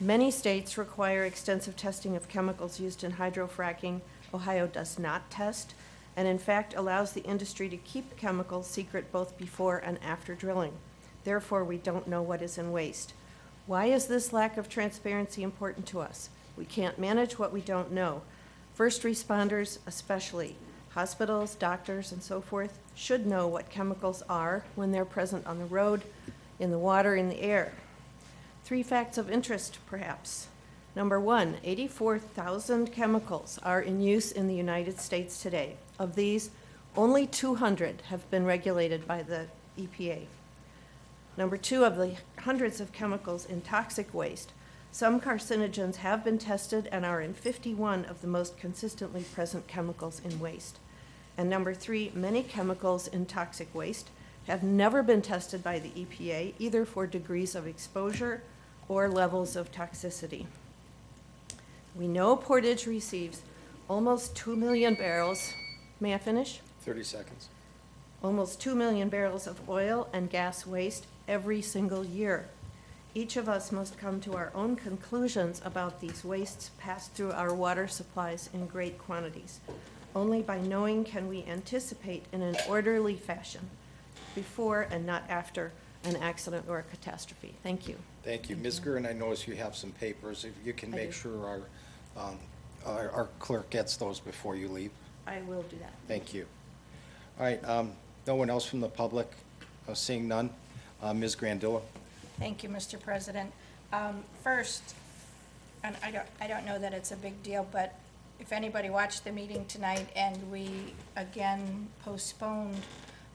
S18: Many states require extensive testing of chemicals used in hydrofracking. Ohio does not test, and in fact allows the industry to keep chemicals secret both before and after drilling. Therefore, we don't know what is in waste. Why is this lack of transparency important to us? We can't manage what we don't know. First responders especially, hospitals, doctors, and so forth, should know what chemicals are when they're present on the road, in the water, in the air. 3 facts of interest, perhaps. Number 1, 84,000 chemicals are in use in the United States today. Of these, only 200 have been regulated by the EPA. Number 2, of the hundreds of chemicals in toxic waste, some carcinogens have been tested and are in 51 of the most consistently present chemicals in waste. And number 3, many chemicals in toxic waste have never been tested by the EPA, either for degrees of exposure or levels of toxicity. We know Portage receives almost 2 million barrels. May I finish?
S2: 30 seconds.
S18: Almost 2 million barrels of oil and gas waste every single year. Each of us must come to our own conclusions about these wastes passed through our water supplies in great quantities. Only by knowing can we anticipate in an orderly fashion before and not after an accident or a catastrophe. Thank you.
S2: Thank you. Ms. Gurn, I notice you have some papers. If you can
S18: I
S2: make
S18: do.
S2: sure our clerk gets those before you leave.
S18: I will do that.
S2: Thank you. All right, no one else from the public? Seeing none. Ms. Grandillo?
S15: Thank you, Mr. President. First, and I don't know that it's a big deal, but if anybody watched the meeting tonight and we again postponed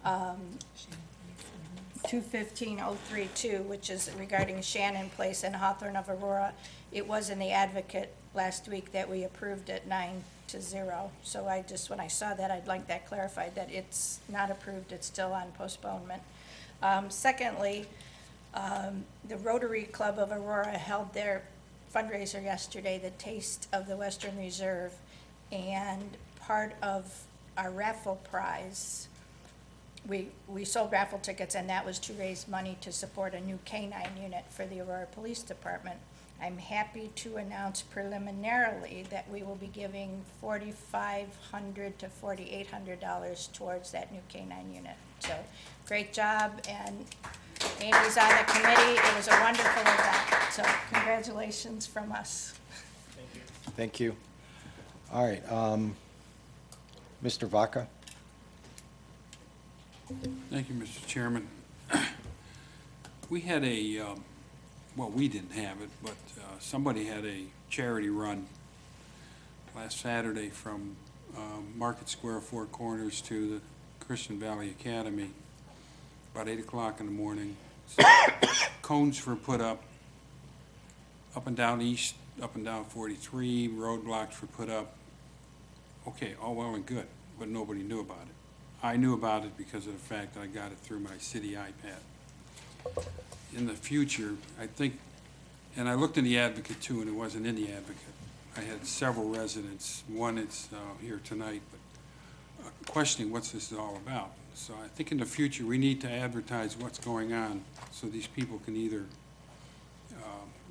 S15: 215032, which is regarding Shannon Place and Hawthorne of Aurora, it was in the Advocate last week that we approved it 9-0. So when I saw that, I'd like that clarified, that it's not approved, it's still on postponement. Secondly, the Rotary Club of Aurora held their fundraiser yesterday, the Taste of the Western Reserve, and part of our raffle prize, we sold raffle tickets, and that was to raise money to support a new K-9 unit for the Aurora Police Department. I'm happy to announce preliminarily that we will be giving $4,500 to $4,800 towards that new K-9 unit. So, great job, and Amy's on the committee. It was a wonderful event, so congratulations from us.
S2: Thank you. All right, Mr. Vaca?
S7: Thank you, Mr. Chairman. We had a, well, we didn't have it, but somebody had a charity run last Saturday from Market Square, Four Corners to the Christian Valley Academy, about 8 o'clock in the morning. Cones were put up and down east, up and down 43, roadblocks were put up. Okay, all well and good, but nobody knew about it. I knew about it because of the fact that I got it through my city iPad. In the future, I think, and I looked in the Advocate too, and it wasn't in the Advocate. I had several residents, one that's here tonight, but questioning what's this all about. So I think in the future, we need to advertise what's going on so these people can either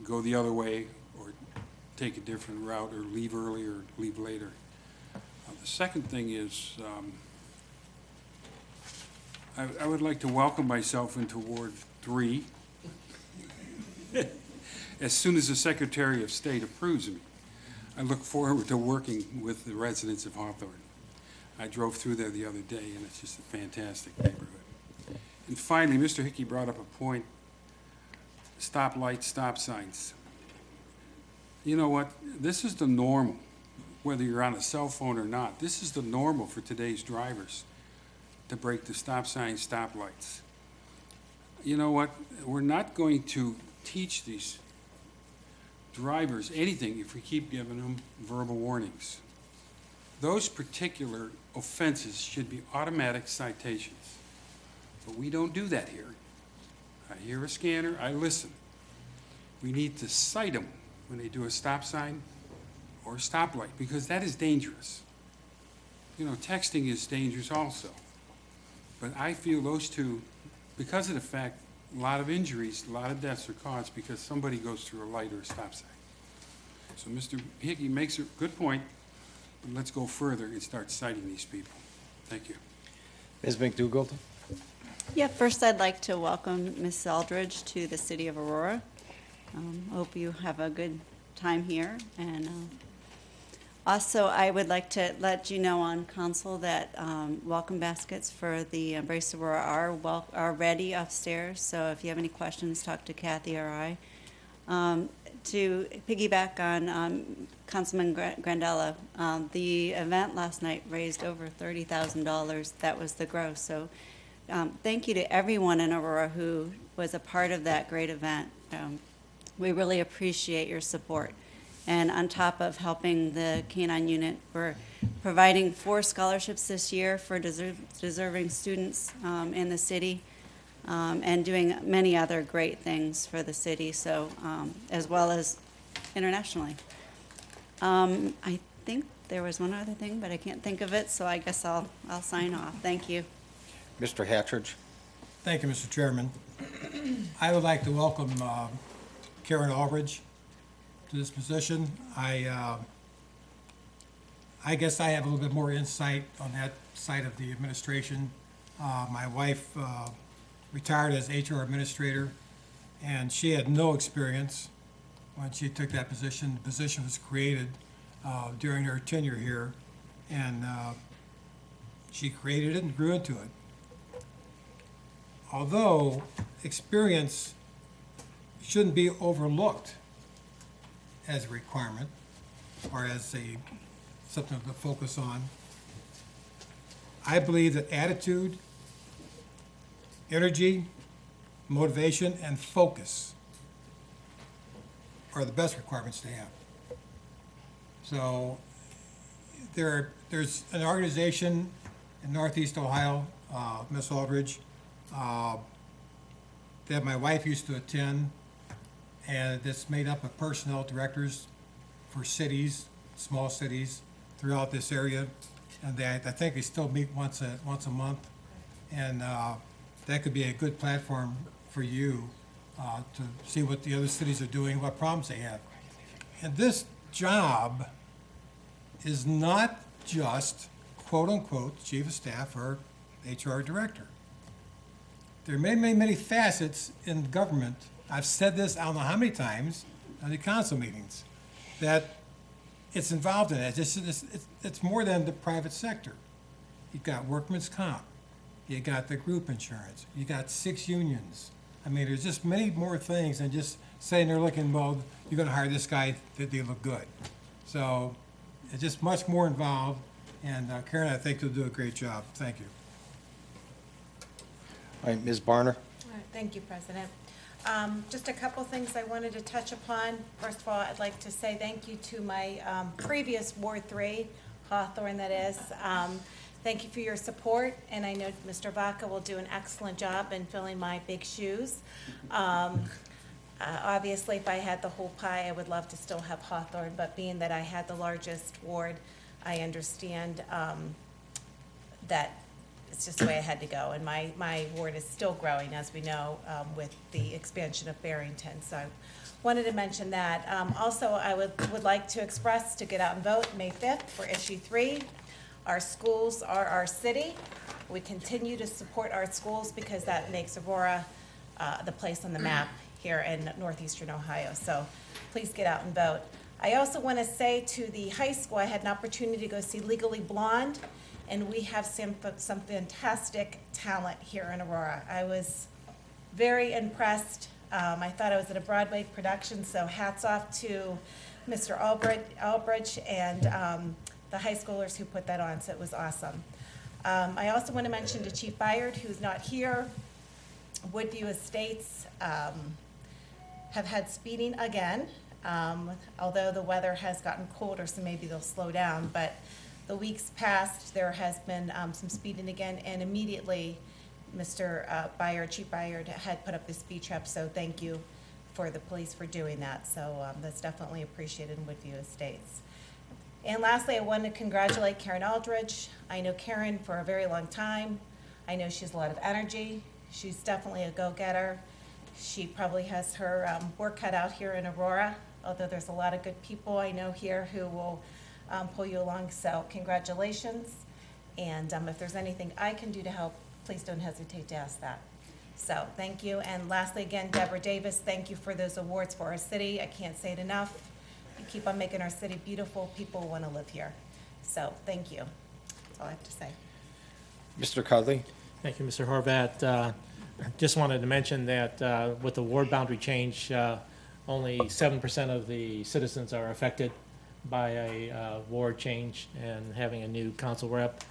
S7: go the other way or take a different route or leave early or leave later. The second thing is, I would like to welcome myself into Ward 3 as soon as the Secretary of State approves me. I look forward to working with the residents of Hawthorne. I drove through there the other day, and it's just a fantastic neighborhood. And finally, Mr. Hickey brought up a point, stoplights, stop signs. You know what? This is the normal, whether you're on a cell phone or not. This is the normal for today's drivers, to break the stop signs, stoplights. You know what? We're not going to teach these drivers anything if we keep giving them verbal warnings. Those particular offenses should be automatic citations, but we don't do that here. I hear a scanner, I listen. We need to cite them when they do a stop sign or a stoplight, because that is dangerous. You know, texting is dangerous also. But I feel those two, because of the fact a lot of injuries, a lot of deaths are caused because somebody goes through a light or a stop sign. So Mr. Hickey makes a good point, but let's go further and start citing these people. Thank you.
S2: Ms. McDougald?
S9: Yeah, first I'd like to welcome Ms. Eldridge to the city of Aurora. Hope you have a good time here. And also, I would like to let you know on council that welcome baskets for the Embrace Aurora are ready upstairs. So if you have any questions, talk to Kathy or I. To piggyback on Councilman Grandella, the event last night raised over $30,000. That was the gross. So thank you to everyone in Aurora who was a part of that great event. We really appreciate your support. And on top of helping the K-9 unit, we're providing 4 scholarships this year for deserving students in the city, and doing many other great things for the city, so as well as internationally. I think there was one other thing, but I can't think of it, so I guess I'll sign off. Thank you.
S2: Mr. Hatchridge?
S19: Thank you, Mr. Chairman. I would like to welcome Karen Aldridge to this position. I guess I have a little bit more insight on that side of the administration. My wife retired as HR administrator, and she had no experience when she took that position. The position was created during her tenure here, and she created it and grew into it. Although experience shouldn't be overlooked as a requirement or as something to focus on, I believe that attitude, energy, motivation, and focus are the best requirements to have. So there's an organization in Northeast Ohio, Miss Aldridge, that my wife used to attend, and it's made up of personnel directors for cities, small cities throughout this area, and I think they still meet once a month, and that could be a good platform for you to see what the other cities are doing, what problems they have. And this job is not just quote-unquote chief of staff or HR director. There are many facets in government. I've said this I don't know how many times at the council meetings, that it's involved in it. It's more than the private sector. you've got workman's comp, you got the group insurance, you got 6 unions. I mean, there's just many more things than just saying they're looking, well, you're gonna hire this guy that they look good. So it's just much more involved, and Karen, I think you'll do a great job. Thank you.
S2: All right, Ms. Barner?
S4: All right, thank you, President. Just a couple things I wanted to touch upon. First of all, I'd like to say thank you to my previous Ward 3, Hawthorne that is. Thank you for your support, and I know Mr. Vaca will do an excellent job in filling my big shoes. Obviously, if I had the whole pie, I would love to still have Hawthorne, but being that I had the largest ward, I understand that it's just the way I had to go. And my ward is still growing, as we know, with the expansion of Barrington. So I wanted to mention that. Also, I would like to express to get out and vote May 5th for issue 3. Our schools are our city. We continue to support our schools because that makes Aurora the place on the map here in northeastern Ohio. So please get out and vote. I also want to say to the high school, I had an opportunity to go see Legally Blonde, and we have some fantastic talent here in Aurora. I was very impressed. I thought I was at a Broadway production, so hats off to Mr. Albridge and the high schoolers who put that on, so it was awesome. I also want to mention to Chief Byard, who's not here, Woodview Estates have had speeding again, although the weather has gotten colder, so maybe they'll slow down. But the weeks past, there has been some speeding again, and immediately Mr. Byard, Chief Byard, had put up the speed trap, so thank you for the police for doing that. So that's definitely appreciated in Woodview Estates. And lastly, I want to congratulate Karen Aldridge. I know Karen for a very long time. I know she has a lot of energy. She's definitely a go-getter. She probably has her work cut out here in Aurora, although there's a lot of good people I know here who will pull you along. So congratulations. And if there's anything I can do to help, please don't hesitate to ask that. So thank you. And lastly, again, Deborah Davis, thank you for those awards for our city. I can't say it enough. You keep on making our city beautiful. People want to live here. So thank you. That's all I have to say.
S2: Mr. Cudley?
S13: Thank you, Mr. Horvat. Just wanted to mention that with the ward boundary change, only 7% of the citizens are affected by a ward change and having a new council rep.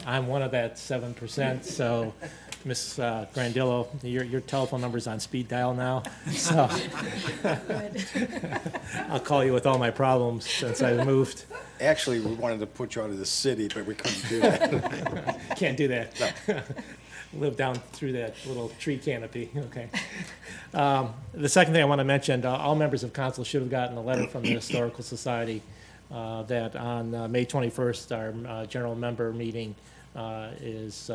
S13: I'm one of that 7%, so Ms. Grandillo, your telephone number's on speed dial now, so I'll call you with all my problems since I moved.
S2: Actually, we wanted to put you out of the city, but we couldn't do that.
S13: Can't do that.
S2: No.
S13: Live down through that little tree canopy, okay. The second thing I want to mention, all members of council should have gotten a letter from the Historical Society that on May 21st, our general member meeting is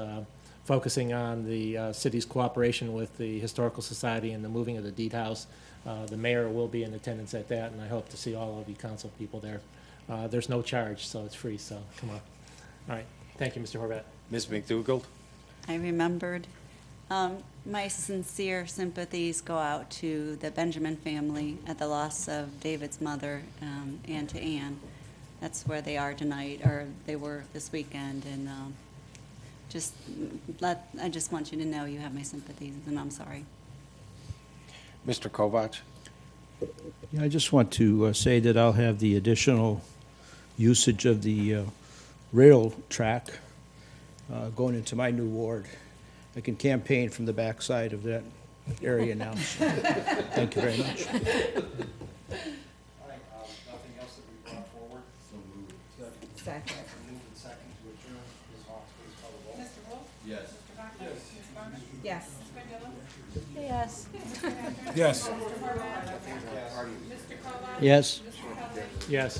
S13: focusing on the city's cooperation with the Historical Society and the moving of the deed house. The mayor will be in attendance at that, and I hope to see all of you council people there. There's no charge, so it's free, so come on. All right, thank you, Mr. Horvat.
S2: Ms. McDougald?
S9: I remembered. My sincere sympathies go out to the Benjamin family at the loss of David's mother, and to Ann. That's where they are tonight, or they were this weekend, and I just want you to know you have my sympathies, and I'm sorry.
S2: Mr. Kovach?
S11: Yeah, I just want to say that I'll have the additional usage of the rail track going into my new ward. I can campaign from the backside of that area now. So thank you very much.
S2: All right, nothing else that we brought forward? So moved.
S4: Second.
S2: Moved and second to adjourn. Ms. Hawks, please call the roll.
S3: Mr. Wolf?
S16: Yes.
S3: Mr. Vaca? Yes. Ms. Barner?
S4: Yes.
S3: Ms. Grandillo?
S18: Yes.
S3: Mr. Patrick?
S19: Yes.
S3: Mr. Horvath? Mr. Kovach?
S11: Yes.
S3: Mr. Cudley?
S13: Yes.